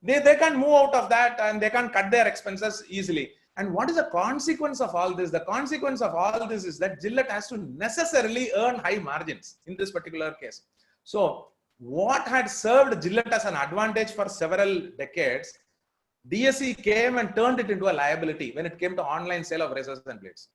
Speaker 2: They can't move out of that and they can't cut their expenses easily. And what is the consequence of all this? The consequence of all this is that Gillette has to necessarily earn high margins in this particular case. So what had served Gillette as an advantage for several decades, DSC came and turned it into a liability when it came to online sale of razors and blades.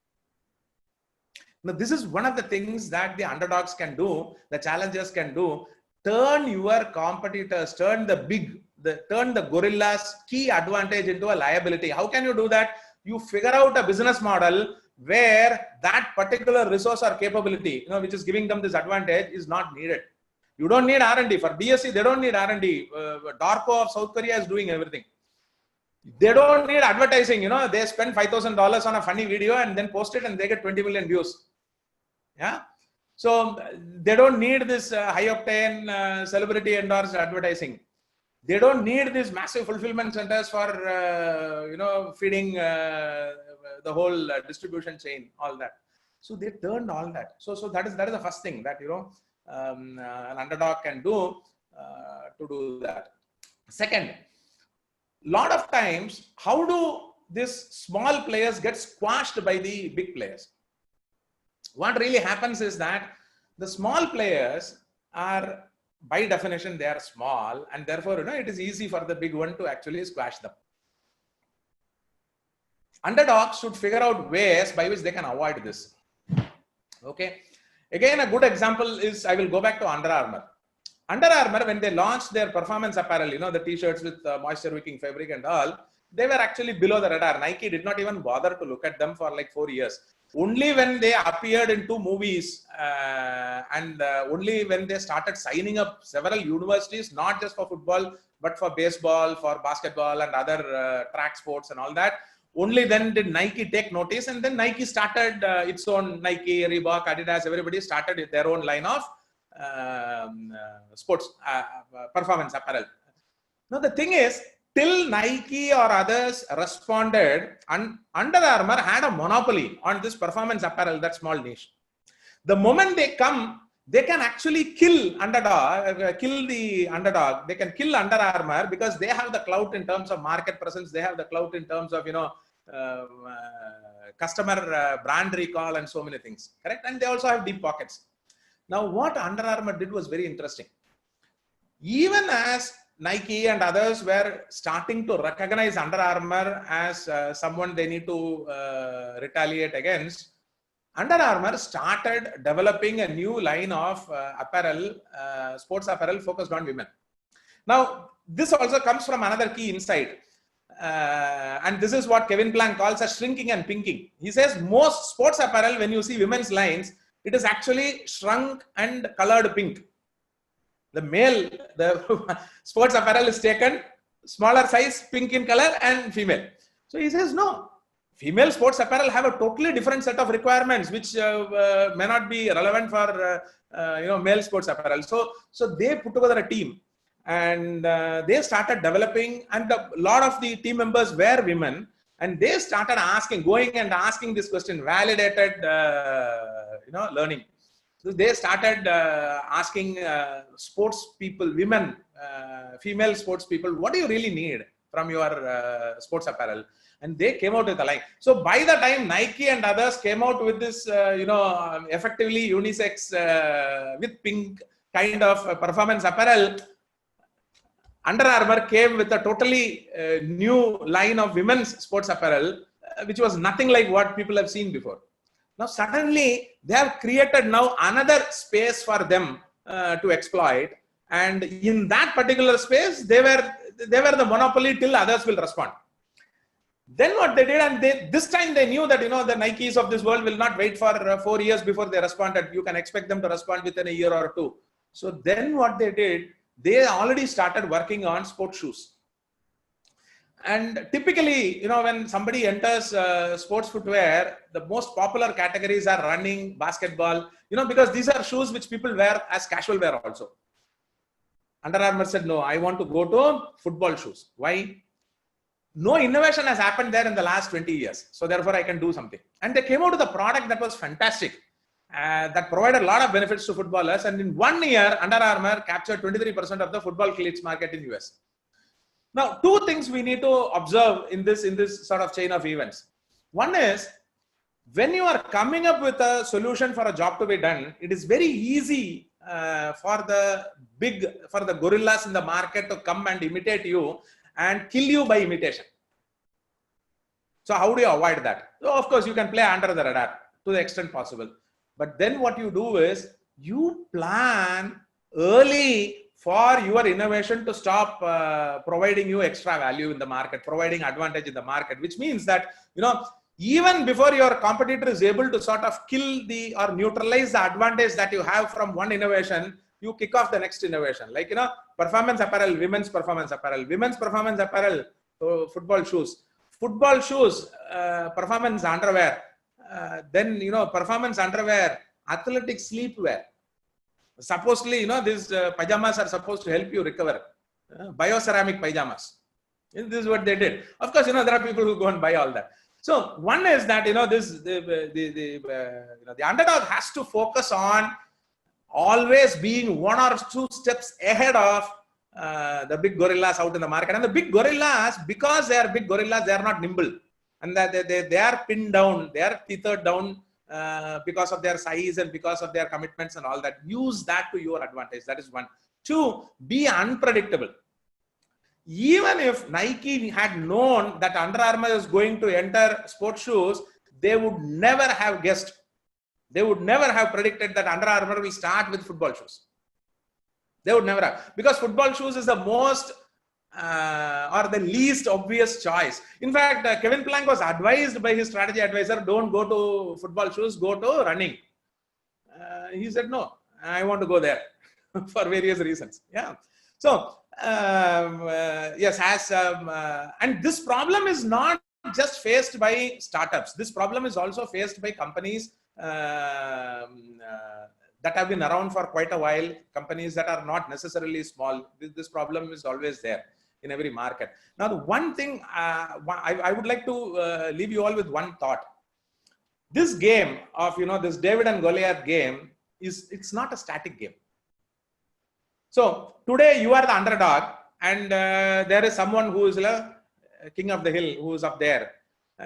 Speaker 2: Now, this is one of the things that the underdogs can do, the challengers can do. Turn your competitors, turn the gorillas' key advantage into a liability. How can you do that? You figure out a business model where that particular resource or capability, which is giving them this advantage, is not needed. You don't need R&D. For DSC, they don't need R&D. Darko of South Korea is doing everything. They don't need advertising. They spend $5,000 on a funny video and then post it and they get 20 million views. Yeah. So they don't need this high octane celebrity endorsed advertising. They don't need these massive fulfillment centers for, feeding the whole distribution chain, all that. So they turned all that. So that is the first thing that, an underdog can do to do that. Second, lot of times, how do these small players get squashed by the big players? What really happens is that the small players are, by definition, they are small, and therefore, it is easy for the big one to actually squash them. Underdogs should figure out ways by which they can avoid this. Okay. Again, a good example is, I will go back to Under Armour. Under Armour, when they launched their performance apparel, the t-shirts with moisture wicking fabric and all, they were actually below the radar. Nike did not even bother to look at them for like 4 years. Only when they appeared in 2 movies and only when they started signing up several universities, not just for football, but for baseball, for basketball and other track sports and all that, only then did Nike take notice. And then Nike started its own, Nike, Reebok, Adidas, everybody started their own line of sports performance apparel. Now the thing is, till Nike or others responded, Under Armour had a monopoly on this performance apparel, that small niche. The moment they come, they can actually kill the underdog. They can kill Under Armour because they have the clout in terms of market presence. They have the clout in terms of, customer brand recall and so many things. Correct? And they also have deep pockets. Now, what Under Armour did was very interesting. Even as Nike and others were starting to recognize Under Armour as someone they need to retaliate against, Under Armour started developing a new line of apparel, sports apparel focused on women. Now, this also comes from another key insight. And this is what Kevin Plank calls as shrinking and pinking. He says most sports apparel, when you see women's lines, it is actually shrunk and colored pink. The sports apparel is taken, smaller size, pink in color, and female. So he says, no, female sports apparel have a totally different set of requirements, which may not be relevant for male sports apparel. So they put together a team, and they started developing, and a lot of the team members were women, and they started going and asking this question, validated, learning. So they started asking sports people, women, female sports people, what do you really need from your sports apparel? And they came out with a line. So by the time Nike and others came out with this, effectively unisex with pink kind of performance apparel, Under Armour came with a totally new line of women's sports apparel, which was nothing like what people have seen before. Now suddenly they have created now another space for them to exploit, and in that particular space they were the monopoly till others will respond. Then what they did, and this time they knew that the Nikes of this world will not wait for 4 years before they responded. You can expect them to respond within a year or two. So then what they did, they already started working on sports shoes. And typically, when somebody enters sports footwear, the most popular categories are running, basketball, because these are shoes which people wear as casual wear also. Under Armour said, no, I want to go to football shoes. Why? No innovation has happened there in the last 20 years. So therefore I can do something. And they came out with a product that was fantastic, that provided a lot of benefits to footballers. And in 1 year, Under Armour captured 23% of the football cleats market in US. Now, 2 things we need to observe in this sort of chain of events. One is, when you are coming up with a solution for a job to be done, it is very easy for the gorillas in the market to come and imitate you and kill you by imitation. So how do you avoid that? So of course, you can play under the radar to the extent possible. But then what you do is, you plan early for your innovation to stop providing you extra value in the market, providing advantage in the market, which means that, even before your competitor is able to sort of kill or neutralize the advantage that you have from one innovation, you kick off the next innovation. Like, performance apparel, women's performance apparel, so football shoes, performance underwear, then, performance underwear, athletic sleepwear. Supposedly, these pajamas are supposed to help you recover. Bioceramic pajamas. This is what they did. Of course, there are people who go and buy all that. So one is that, the underdog has to focus on always being 1 or 2 steps ahead of the big gorillas out in the market. And the big gorillas, because they are big gorillas, they are not nimble. And that they are pinned down, they are tethered down because of their size and because of their commitments and all that. Use that to your advantage. That is 1. 2, be unpredictable. Even if Nike had known that Under Armour is going to enter sports shoes, they would never have guessed. They would never have predicted that Under Armour will start with football shoes. They would never have. Because football shoes is the most or the least obvious choice. In fact, Kevin Plank was advised by his strategy advisor, don't go to football shoes, go to running. He said, no, I want to go there for various reasons. Yeah. So, yes, and this problem is not just faced by startups. This problem is also faced by companies that have been around for quite a while, companies that are not necessarily small. This problem is always there in every market. Now, the one thing I would like to leave you all with one thought. This game of, this David and Goliath game it's not a static game. So today you are the underdog, and there is someone who is a king of the hill who is up there.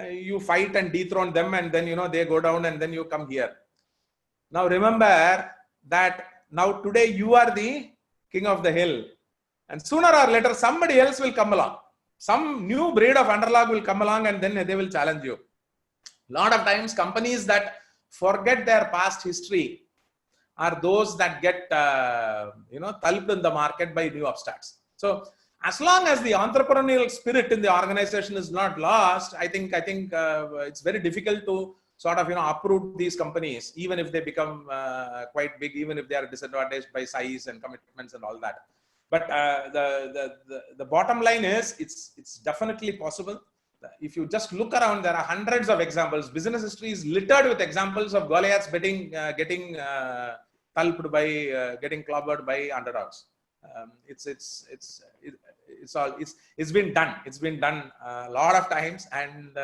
Speaker 2: You fight and dethrone them, and then they go down, and then you come here. Now remember that now today you are the king of the hill, and sooner or later somebody else will come along. Some new breed of underdog will come along, and then they will challenge you. A lot of times companies that forget their past history are those that get tulped in the market by new upstarts. So as long as the entrepreneurial spirit in the organization is not lost, I think it's very difficult to sort of uproot these companies, even if they become quite big, even if they are disadvantaged by size and commitments and all that. But the bottom line is it's definitely possible. If you just look around, there are hundreds of examples. Business history is littered with examples of Goliaths getting tulped by, getting clobbered by underdogs. It's been done. It's been done a lot of times, and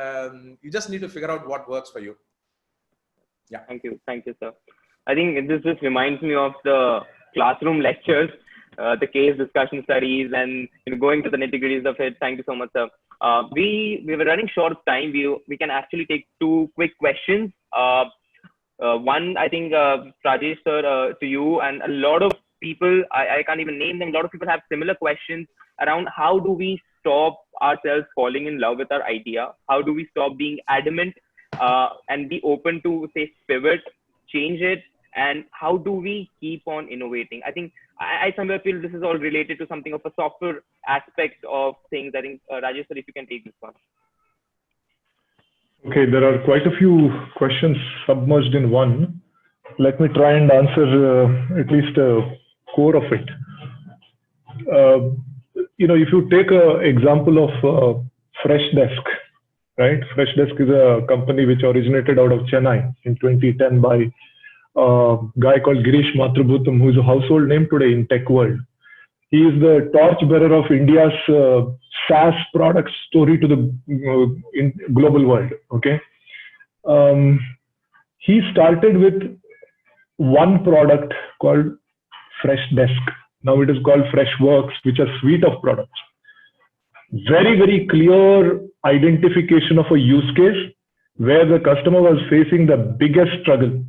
Speaker 2: you just need to figure out what works for you. Yeah.
Speaker 1: Thank you, sir. I think this just reminds me of the classroom lectures, the case discussion studies, and going to the nitty-gritties of it. Thank you so much, sir. We were running short of time. We can actually take two quick questions. One, I think, Rajesh sir, to you, and a lot of people, I can't even name them. A lot of people have similar questions around how do we stop ourselves falling in love with our idea? How do we stop being adamant and be open to, say, pivot, change it? And how do we keep on innovating? I think I somewhere feel this is all related to something of a software aspect of things. I think, Rajesh sir, if you can take this one.
Speaker 3: Okay, there are quite a few questions submerged in one. Let me try and answer at least a core of it. If you take an example of Freshdesk, right? Freshdesk is a company which originated out of Chennai in 2010 by a guy called Girish Mathrubootham, who is a household name today in tech world. He is the torchbearer of India's SaaS product story to the global world. Okay, he started with one product called Freshdesk. Now it is called Freshworks, which are a suite of products. Very, very clear identification of a use case where the customer was facing the biggest struggle.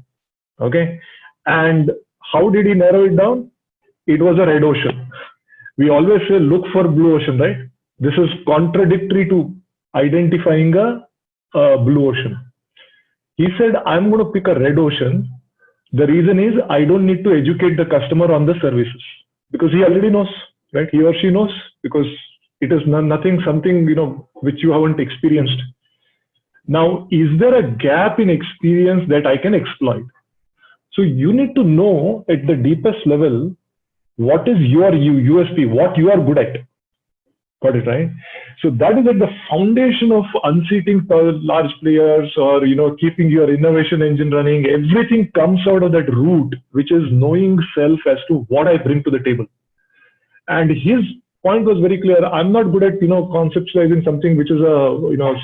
Speaker 3: Okay, and how did he narrow it down? It was a red ocean. We always say look for blue ocean, right? This is contradictory to identifying a blue ocean. He said, I'm going to pick a red ocean. The reason is I don't need to educate the customer on the services because he already knows, right? He or she knows because it is something which you haven't experienced. Now, is there a gap in experience that I can exploit? So you need to know at the deepest level, what is your USP, what you are good at. Got it, right? So that is at the foundation of unseating large players or, keeping your innovation engine running. Everything comes out of that root, which is knowing self as to what I bring to the table. And his point was very clear. I'm not good at, conceptualizing something which is a,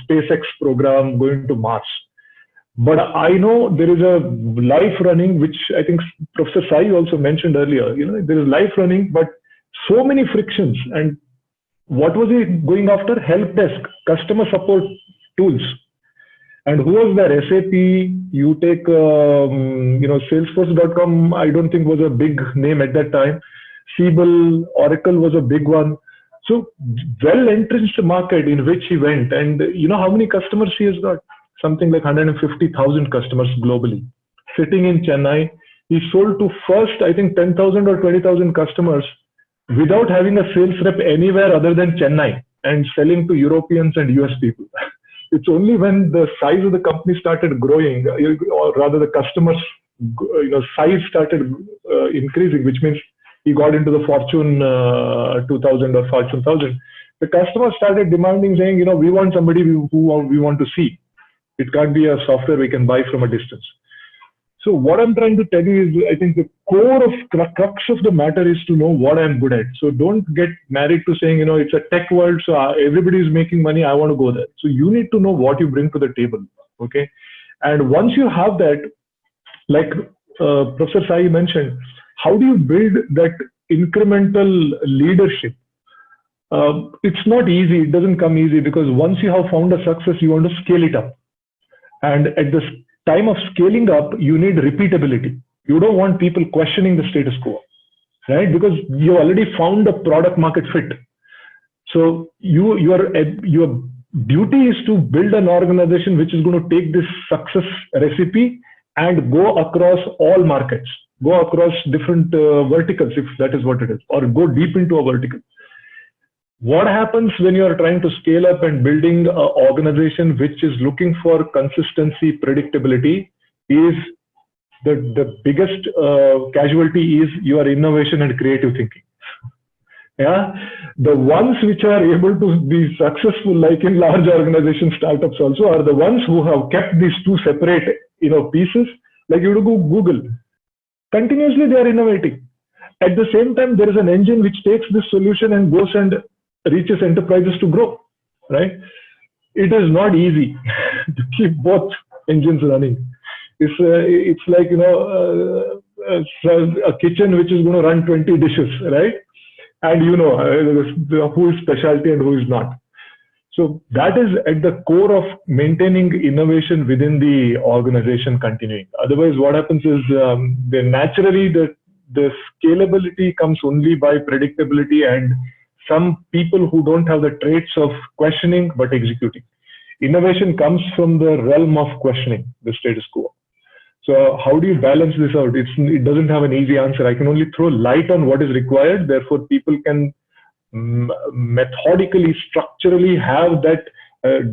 Speaker 3: SpaceX program going to Mars. But I know there is a life running, which I think Professor Sai also mentioned earlier. There is life running, but so many frictions. And what was he going after? Help desk, customer support tools. And who was there? SAP, you take, Salesforce.com, I don't think was a big name at that time. Siebel, Oracle was a big one. So well-entrenched market in which he went. And how many customers he has got? Something like 150,000 customers globally. Sitting in Chennai, he sold to first, I think, 10,000 or 20,000 customers without having a sales rep anywhere other than Chennai and selling to Europeans and US people. It's only when the size of the company started growing, or rather the customers' size started increasing, which means he got into the Fortune 2000 or Fortune 1000. The customers started demanding, saying, we want somebody who we want to see. It can't be a software we can buy from a distance. So what I'm trying to tell you is, I think the core of crux of the matter is to know what I'm good at. So don't get married to saying, it's a tech world, so everybody is making money, I want to go there. So you need to know what you bring to the table, okay? And once you have that, like Professor Sai mentioned, how do you build that incremental leadership? It's not easy. It doesn't come easy, because once you have found a success, you want to scale it up. And at this time of scaling up, you need repeatability. You don't want people questioning the status quo, right? Because you already found a product market fit. So your duty is to build an organization which is going to take this success recipe and go across all markets, go across different verticals, if that is what it is, or go deep into a vertical. What happens when you are trying to scale up and building an organization which is looking for consistency, predictability, is the biggest casualty is your innovation and creative thinking. Yeah, the ones which are able to be successful, like in large organization startups also, are the ones who have kept these two separate, pieces. Like you go Google, continuously they are innovating. At the same time, there is an engine which takes this solution and goes and reaches enterprises to grow, right? It is not easy to keep both engines running. It's like, a kitchen which is going to run 20 dishes, right? And who is specialty and who is not. So that is at the core of maintaining innovation within the organization continuing. Otherwise, what happens is naturally the scalability comes only by predictability and some people who don't have the traits of questioning but executing. Innovation comes from the realm of questioning the status quo. So how do you balance this out? It doesn't have an easy answer. I can only throw light on what is required. Therefore, people can methodically, structurally have that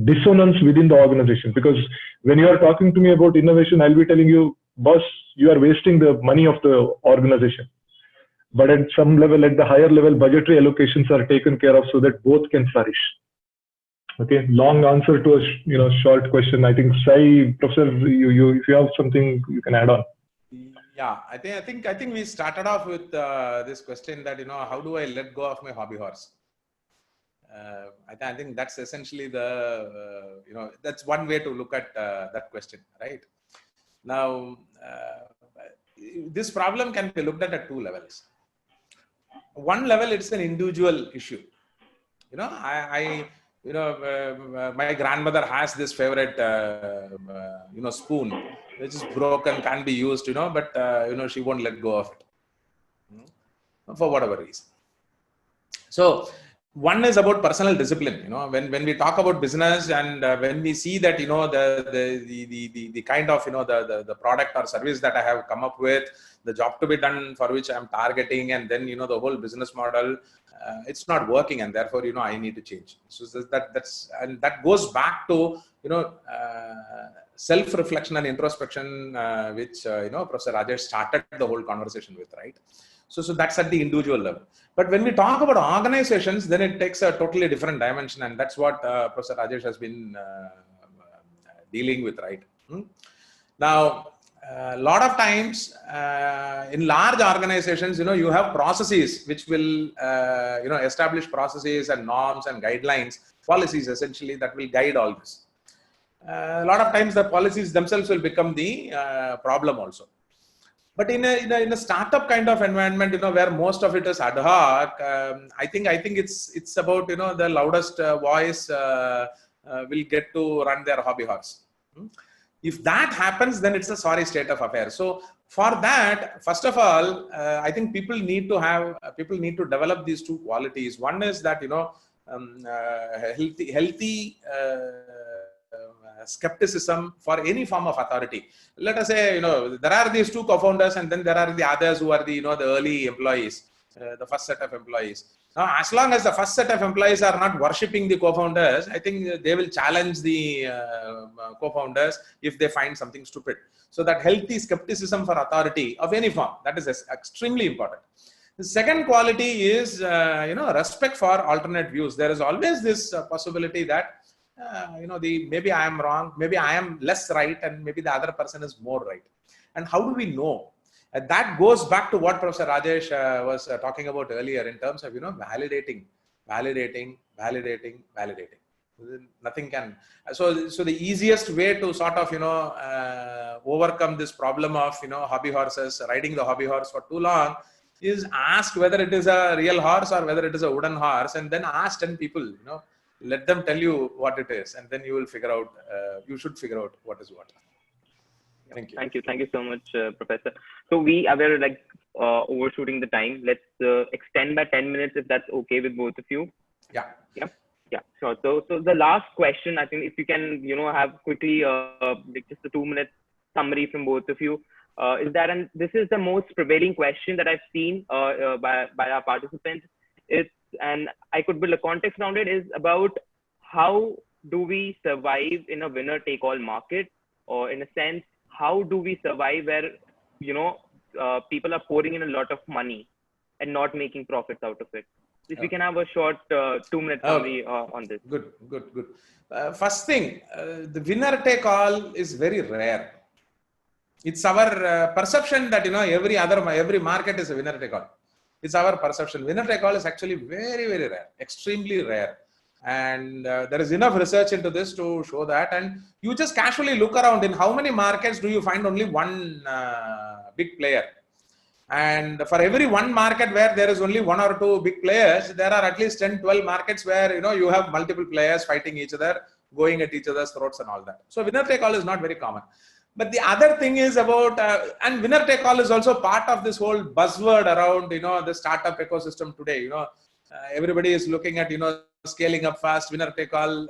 Speaker 3: dissonance within the organization. Because when you are talking to me about innovation, I'll be telling you, boss, you are wasting the money of the organization. But at some level, at the higher level, budgetary allocations are taken care of so that both can flourish. Okay, long answer to a short question. I think Sai, Professor, if you have something you can add on.
Speaker 2: Yeah, I think we started off with this question that how do I let go of my hobby horse? I think that's essentially that's one way to look at that question, right? Now, this problem can be looked at two levels. One level, it's an individual issue. My grandmother has this favorite, spoon, which is broken, can't be used, but, she won't let go of it for whatever reason. So one is about personal discipline. When we talk about business and when we see that, the kind of, the product or service that I have come up with, the job to be done for which I'm targeting, and then, the whole business model, it's not working, and therefore, I need to change. So that goes back to, self-reflection and introspection, which, Professor Rajesh started the whole conversation with, right? So that's at the individual level. But when we talk about organizations, then it takes a totally different dimension, and that's what Professor Rajesh has been dealing with, right? Now, a lot of times in large organizations, you have processes which will, establish processes and norms and guidelines, policies essentially that will guide all this. A lot of times the policies themselves will become the problem also. But in a startup kind of environment, where most of it is ad hoc, I think it's about, the loudest voice will get to run their hobby horse. If that happens, then it's a sorry state of affairs. So for that, first of all, I think people need to develop these two qualities. One is that, healthy skepticism for any form of authority. Let us say, there are these two co-founders, and then there are the others who are the, the early employees. the first set of employees. Now, as long as the first set of employees are not worshipping the co-founders, I think they will challenge the co-founders if they find something stupid. So that healthy skepticism for authority of any form, that is extremely important. The second quality is, respect for alternate views. There is always this possibility that, maybe I am wrong, maybe I am less right, and maybe the other person is more right. And how do we know? That goes back to what Professor Rajesh was talking about earlier in terms of, validating. Nothing can. So the easiest way to sort of, overcome this problem of, hobby horses, riding the hobby horse for too long, is ask whether it is a real horse or whether it is a wooden horse, and then ask 10 people, let them tell you what it is, and then you will figure out, you should figure out what is what. Thank you. Thank you
Speaker 1: so much, Professor. So we are like overshooting the time. Let's extend by 10 minutes if that's okay with both of you.
Speaker 2: Yeah.
Speaker 1: Sure. So the last question, I think, if you can, have quickly just a 2-minute summary from both of you, is that, and this is the most prevailing question that I've seen by our participants. And I could build a context around it, is about how do we survive in a winner-take-all market, or in a sense, how do we survive where, people are pouring in a lot of money and not making profits out of it? If we can have a short 2-minute summary on this.
Speaker 2: Good. First thing, the winner-take-all is very rare. It's our perception that, every market is a winner-take-all. It's our perception. Winner-take-all is actually very, very rare, extremely rare. And there is enough research into this to show that. And you just casually look around, in how many markets do you find only one big player? And for every one market where there is only 1 or 2 big players, there are at least 10, 12 markets where, you have multiple players fighting each other, going at each other's throats and all that. So winner-take-all is not very common. But the other thing is about, and winner-take-all is also part of this whole buzzword around, the startup ecosystem today. Everybody is looking at, scaling up fast, winner-take-all,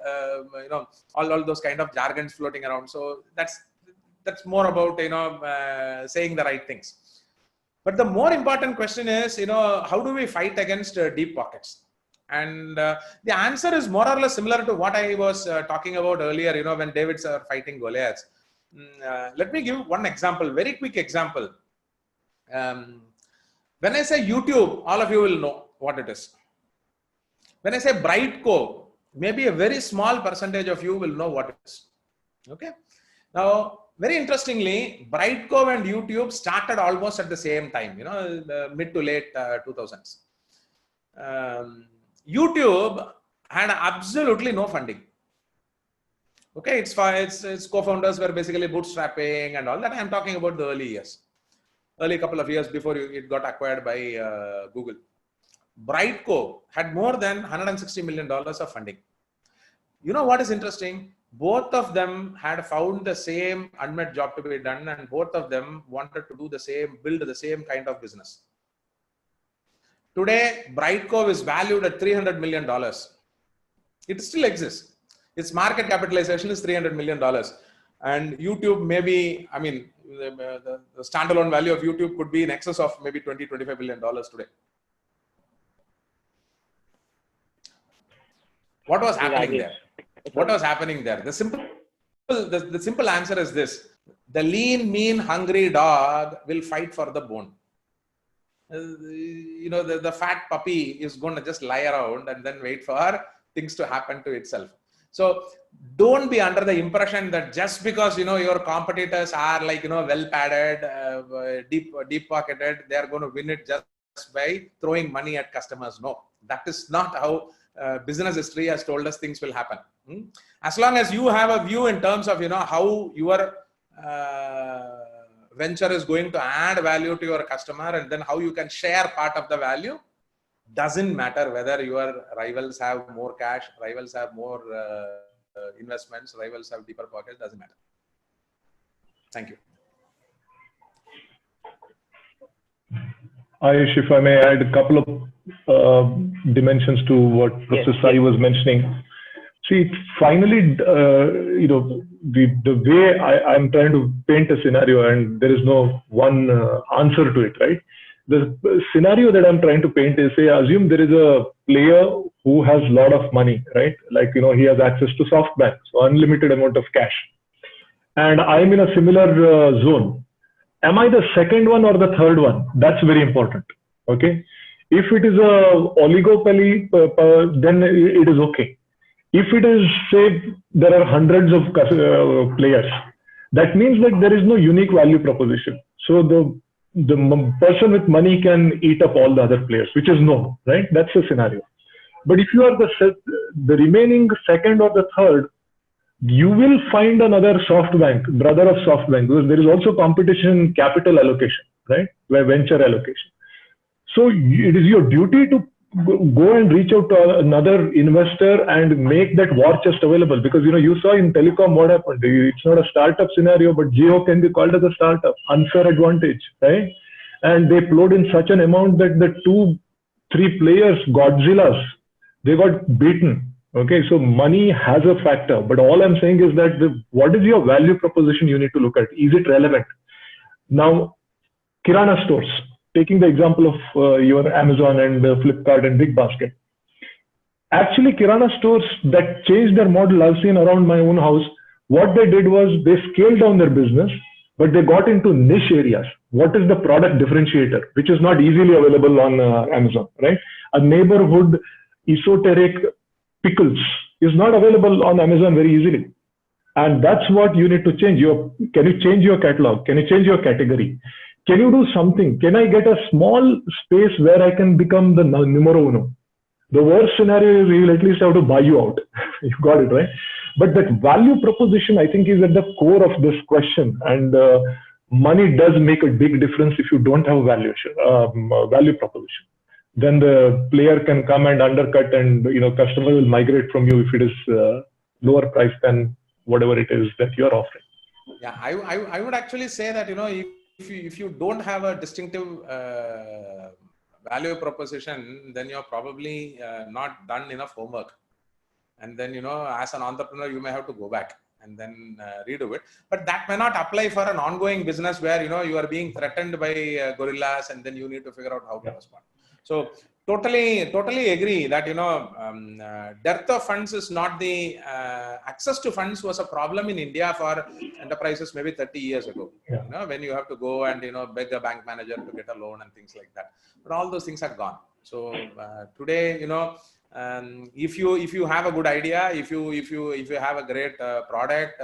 Speaker 2: all those kind of jargons floating around. So that's more about, saying the right things. But the more important question is, how do we fight against deep pockets? And the answer is more or less similar to what I was talking about earlier, when Davids are fighting Goliaths. Let me give one example, very quick example. When I say YouTube, all of you will know what it is. When I say Brightco, maybe a very small percentage of you will know what it is. Okay. Now, very interestingly, Brightco and YouTube started almost at the same time, the mid to late 2000s. YouTube had absolutely no funding. Okay, its co-founders were basically bootstrapping and all that. I'm talking about the early couple of years before it got acquired by Google. Brightco had more than $160 million of funding. You know what is interesting? Both of them had found the same unmet job to be done, and both of them wanted to do the same, build the same kind of business. Today, Brightco is valued at $300 million. It still exists. Its market capitalization is $300 million. And YouTube, maybe, the standalone value of YouTube could be in excess of maybe $20-25 billion today. What was happening there? What was happening there? The simple answer is this: the lean, mean, hungry dog will fight for the bone. The fat puppy is going to just lie around and then wait for things to happen to itself. So don't be under the impression that just because your competitors are like well padded, deep pocketed, they are going to win it just by throwing money at customers. No, that is not how business history has told us things will happen. As long as you have a view in terms of how your venture is going to add value to your customer, and then how you can share part of the value, doesn't matter whether your rivals have more cash, rivals have more investments, rivals have deeper pockets, doesn't matter. Thank you.
Speaker 3: Ayush, if I may add a couple of dimensions to what Professor Sai was mentioning. See, finally, the way I'm trying to paint a scenario, and there is no one answer to it, right? The scenario that I'm trying to paint is, say, assume there is a player who has a lot of money, right? Like, he has access to SoftBank, so unlimited amount of cash. And I'm in a similar zone. Am I the second one or the third one? That's very important. Okay. If it is a oligopoly, then it is okay. If it is, say, there are hundreds of players, that means that there is no unique value proposition. So the person with money can eat up all the other players, which is no, right? That's the scenario. But if you are the remaining second or the third, you will find another SoftBank, brother of SoftBank, because there is also competition in capital allocation, right? Where venture allocation. So it is your duty to go and reach out to another investor and make that war chest available, because you saw in telecom what happened. It's not a startup scenario, but Jio can be called as a startup. Unfair advantage, right? And they flowed in such an amount that the 2-3 players, Godzillas, they got beaten. Okay, so money has a factor, but all I'm saying is that what is your value proposition you need to look at? Is it relevant? Now, Kirana stores, taking the example of your Amazon and Flipkart and BigBasket. Actually, Kirana stores that changed their model, I've seen around my own house, what they did was they scaled down their business, but they got into niche areas. What is the product differentiator, which is not easily available on Amazon, right? A neighborhood esoteric pickles is not available on Amazon very easily. And that's what you need to change. Can you change your catalog? Can you change your category? Can you do something? Can I get a small space where I can become the numero uno? The worst scenario is we will at least have to buy you out. You got it, right? But that value proposition, I think, is at the core of this question. And money does make a big difference if you don't have a value proposition. Then the player can come and undercut, and customer will migrate from you if it is lower price than whatever it is that you're offering.
Speaker 2: Yeah, I would actually say that if you don't have a distinctive value proposition, then you're probably not done enough homework. And then as an entrepreneur, you may have to go back and then redo it. But that may not apply for an ongoing business where you are being threatened by gorillas, and then you need to figure out how to respond. So totally agree that dearth of funds is not the access to funds was a problem in India for enterprises maybe 30 years ago.
Speaker 3: Yeah.
Speaker 2: When you have to go and beg a bank manager to get a loan and things like that. But all those things are gone. So today if you have a good idea, if you have a great product,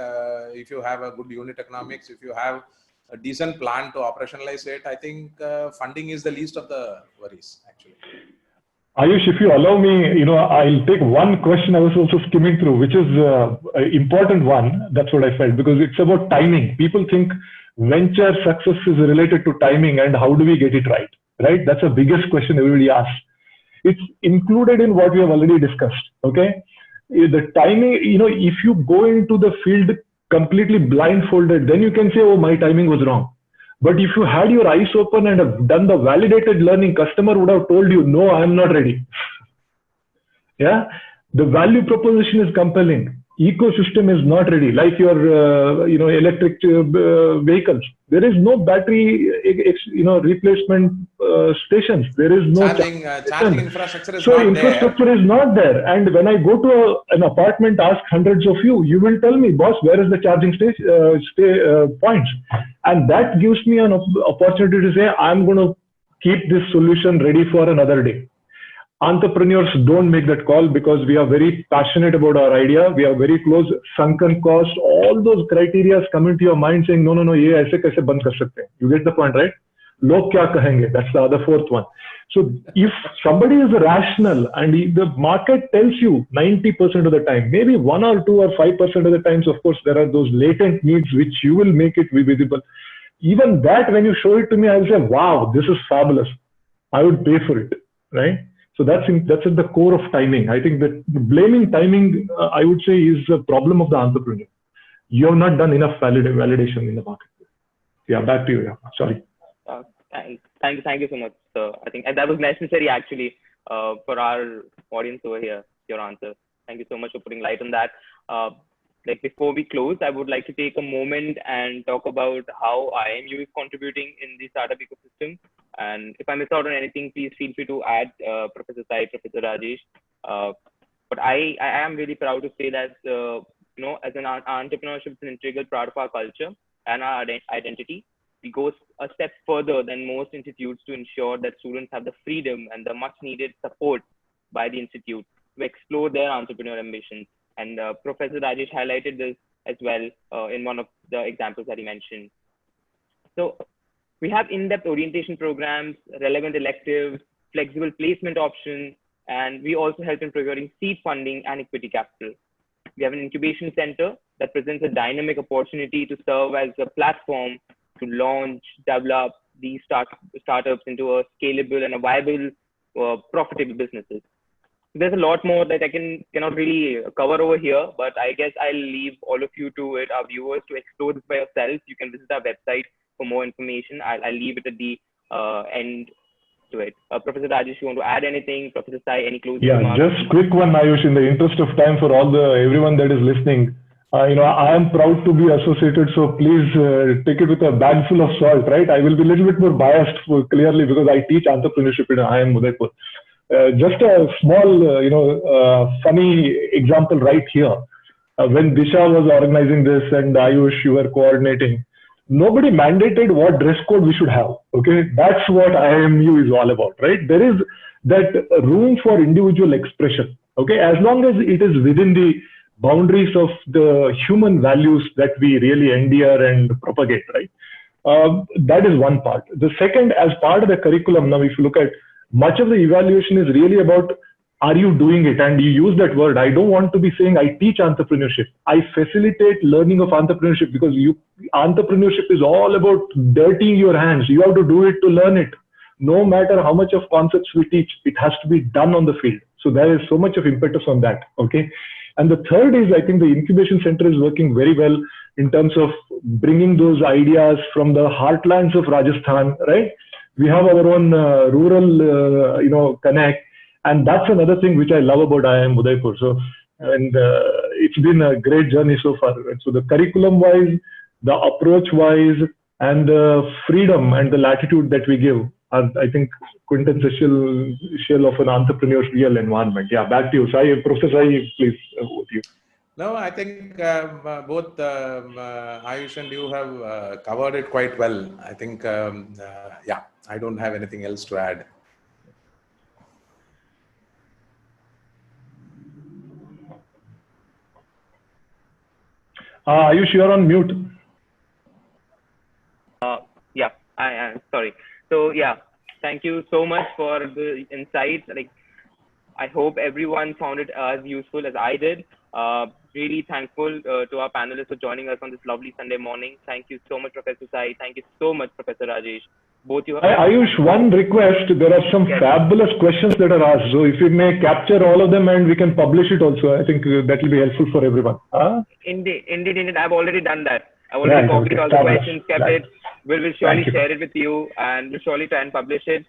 Speaker 2: if you have a good unit economics, if you have a decent plan to operationalize it, I think funding is the least of the worries, actually.
Speaker 3: Ayush, if you allow me, I'll take one question I was also skimming through, which is an important one. That's what I felt, because it's about timing. People think venture success is related to timing and how do we get it right, right? That's the biggest question everybody asks. It's included in what we have already discussed, okay? The timing, if you go into the field completely blindfolded, then you can say, oh, my timing was wrong. But if you had your eyes open and have done the validated learning, customer would have told you, no, I'm not ready. Yeah, the value proposition is compelling. Ecosystem is not ready. Like your, electric vehicles, there is no battery, replacement stations. There is no
Speaker 2: charging infrastructure.
Speaker 3: So infrastructure is not there. And when I go to an apartment, ask hundreds of you will tell me, boss, where is the charging points? And that gives me an opportunity to say, I'm going to keep this solution ready for another day. Entrepreneurs don't make that call because we are very passionate about our idea. We are very close, sunken cost, all those criteria come into your mind saying, no, ye aise kaise band kar sakte hain. You get the point, right? Log kya kahenge? That's the other fourth one. So if somebody is rational and the market tells you 90% of the time, maybe 1 or 2 or 5% of the times, of course, there are those latent needs which you will make it visible. Even that, when you show it to me, I will say, wow, this is fabulous. I would pay for it, right? So that's at the core of timing. I think that blaming timing, I would say, is a problem of the entrepreneur. You have not done enough validation in the market. Yeah, back to you. Yeah. Sorry.
Speaker 1: Thank you so much, sir. I think that was necessary actually for our audience over here. Your answer. Thank you so much for putting light on that. Like before we close, I would like to take a moment and talk about how IMU is contributing in the startup ecosystem. And if I miss out on anything, please feel free to add Professor Sai, Professor Rajesh. But I am really proud to say that, as an entrepreneurship is an integral part of our culture and our identity. We go a step further than most institutes to ensure that students have the freedom and the much needed support by the institute to explore their entrepreneurial ambitions. And Professor Rajesh highlighted this as well in one of the examples that he mentioned. So we have in-depth orientation programs, relevant electives, flexible placement options, and we also help in procuring seed funding and equity capital. We have an incubation center that presents a dynamic opportunity to serve as a platform to launch, develop these startups into a scalable and a viable, profitable businesses. There's a lot more that I cannot really cover over here, but I guess I'll leave all of you to it, our viewers, to explore this by yourselves. You can visit our website for more information. I'll leave it at the end to it. Professor Rajesh, you want to add anything? Professor Sai, any closing remarks?
Speaker 3: Just quick one, Ayush, in the interest of time for everyone that is listening. I am proud to be associated, so please take it with a bag full of salt, right? I will be a little bit more biased clearly because I teach entrepreneurship in IIM Udaipur. Just a small, funny example right here. When Disha was organizing this and Ayush, you were coordinating, nobody mandated what dress code we should have. Okay, that's what IIMU is all about, right? There is that room for individual expression. Okay, as long as it is within the boundaries of the human values that we really endear and propagate, right? That is one part. The second, as part of the curriculum, now if you look at much of the evaluation is really about, are you doing it? And you use that word. I don't want to be saying I teach entrepreneurship. I facilitate learning of entrepreneurship because entrepreneurship is all about dirtying your hands. You have to do it to learn it. No matter how much of concepts we teach, it has to be done on the field. So there is so much of impetus on that. Okay. And the third is, I think the incubation center is working very well in terms of bringing those ideas from the heartlands of Rajasthan, right? We have our own rural, connect. And that's another thing which I love about IIM Udaipur. So, and it's been a great journey so far. So the curriculum wise, the approach wise, and the freedom and the latitude that we give are, I think, quintessential of an entrepreneur's real environment. Yeah, back to you. Sai, Professor Sai, please, with you.
Speaker 2: No, I think both Ayush and you have covered it quite well. I think, I don't have anything else to add.
Speaker 3: Ayush, you're on mute.
Speaker 1: I am sorry. So thank you so much for the insights. I hope everyone found it as useful as I did. Really thankful to our panelists for joining us on this lovely Sunday morning. Thank you so much, Professor Sai. Thank you so much, Professor Rajesh. Both you.
Speaker 3: Ayush, one request. There are some fabulous questions that are asked. So if we may capture all of them and we can publish it also, I think that will be helpful for everyone.
Speaker 1: Indeed. I've already done that. I've already copied all the questions, kept it. We'll surely share it with you, and we'll surely try and publish it.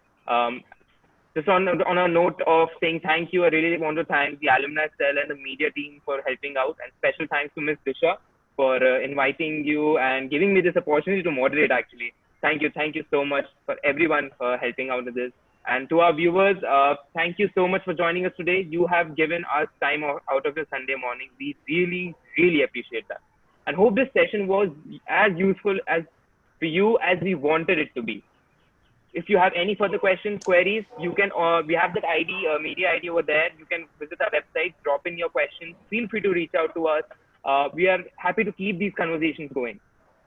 Speaker 1: Just on a note of saying thank you, I really want to thank the alumni cell and the media team for helping out, and special thanks to Ms. Disha for inviting you and giving me this opportunity to moderate. Actually, thank you so much for everyone for helping out with this. And to our viewers, thank you so much for joining us today. You have given us time out of your Sunday morning. We really appreciate that, and hope this session was as useful as for you as we wanted it to be. If you have any further questions, queries, you can, we have that media ID over there. You can visit our website, drop in your questions. Feel free to reach out to us. We are happy to keep these conversations going.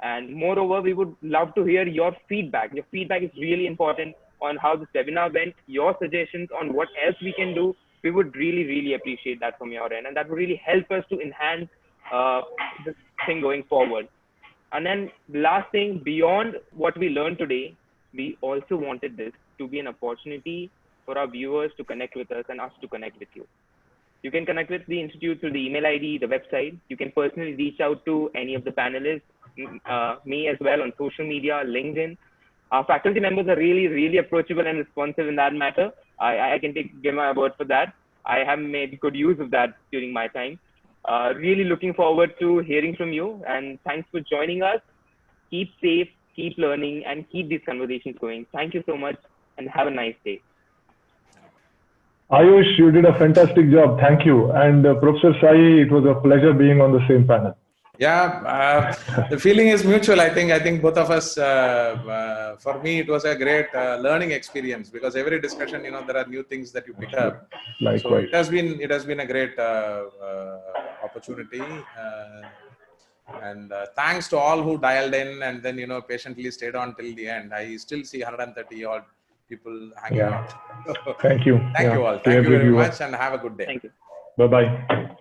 Speaker 1: And moreover, we would love to hear your feedback. Your feedback is really important on how this webinar went, your suggestions on what else we can do. We would really appreciate that from your end. And that would really help us to enhance this thing going forward. And then the last thing, beyond what we learned today, we also wanted this to be an opportunity for our viewers to connect with us and us to connect with you. You can connect with the Institute through the email ID, the website. You can personally reach out to any of the panelists, me as well on social media, LinkedIn. Our faculty members are really approachable and responsive in that matter. I can give my word for that. I have made good use of that during my time. Really looking forward to hearing from you, and thanks for joining us. Keep safe, keep learning and keep these conversations going. Thank you so much and have a nice day.
Speaker 3: Ayush, you did a fantastic job. Thank you. And Professor Sai, it was a pleasure being on the same panel.
Speaker 2: Yeah, the feeling is mutual. I think both of us. For me, it was a great learning experience because every discussion, there are new things that you pick up.
Speaker 3: Likewise.
Speaker 2: So it has been a great opportunity. And thanks to all who dialed in and then patiently stayed on till the end. I still see 130 odd people hanging out.
Speaker 3: Thank you.
Speaker 2: Thank you all. Thank you very much, and have a good day.
Speaker 1: Thank you.
Speaker 3: Bye bye.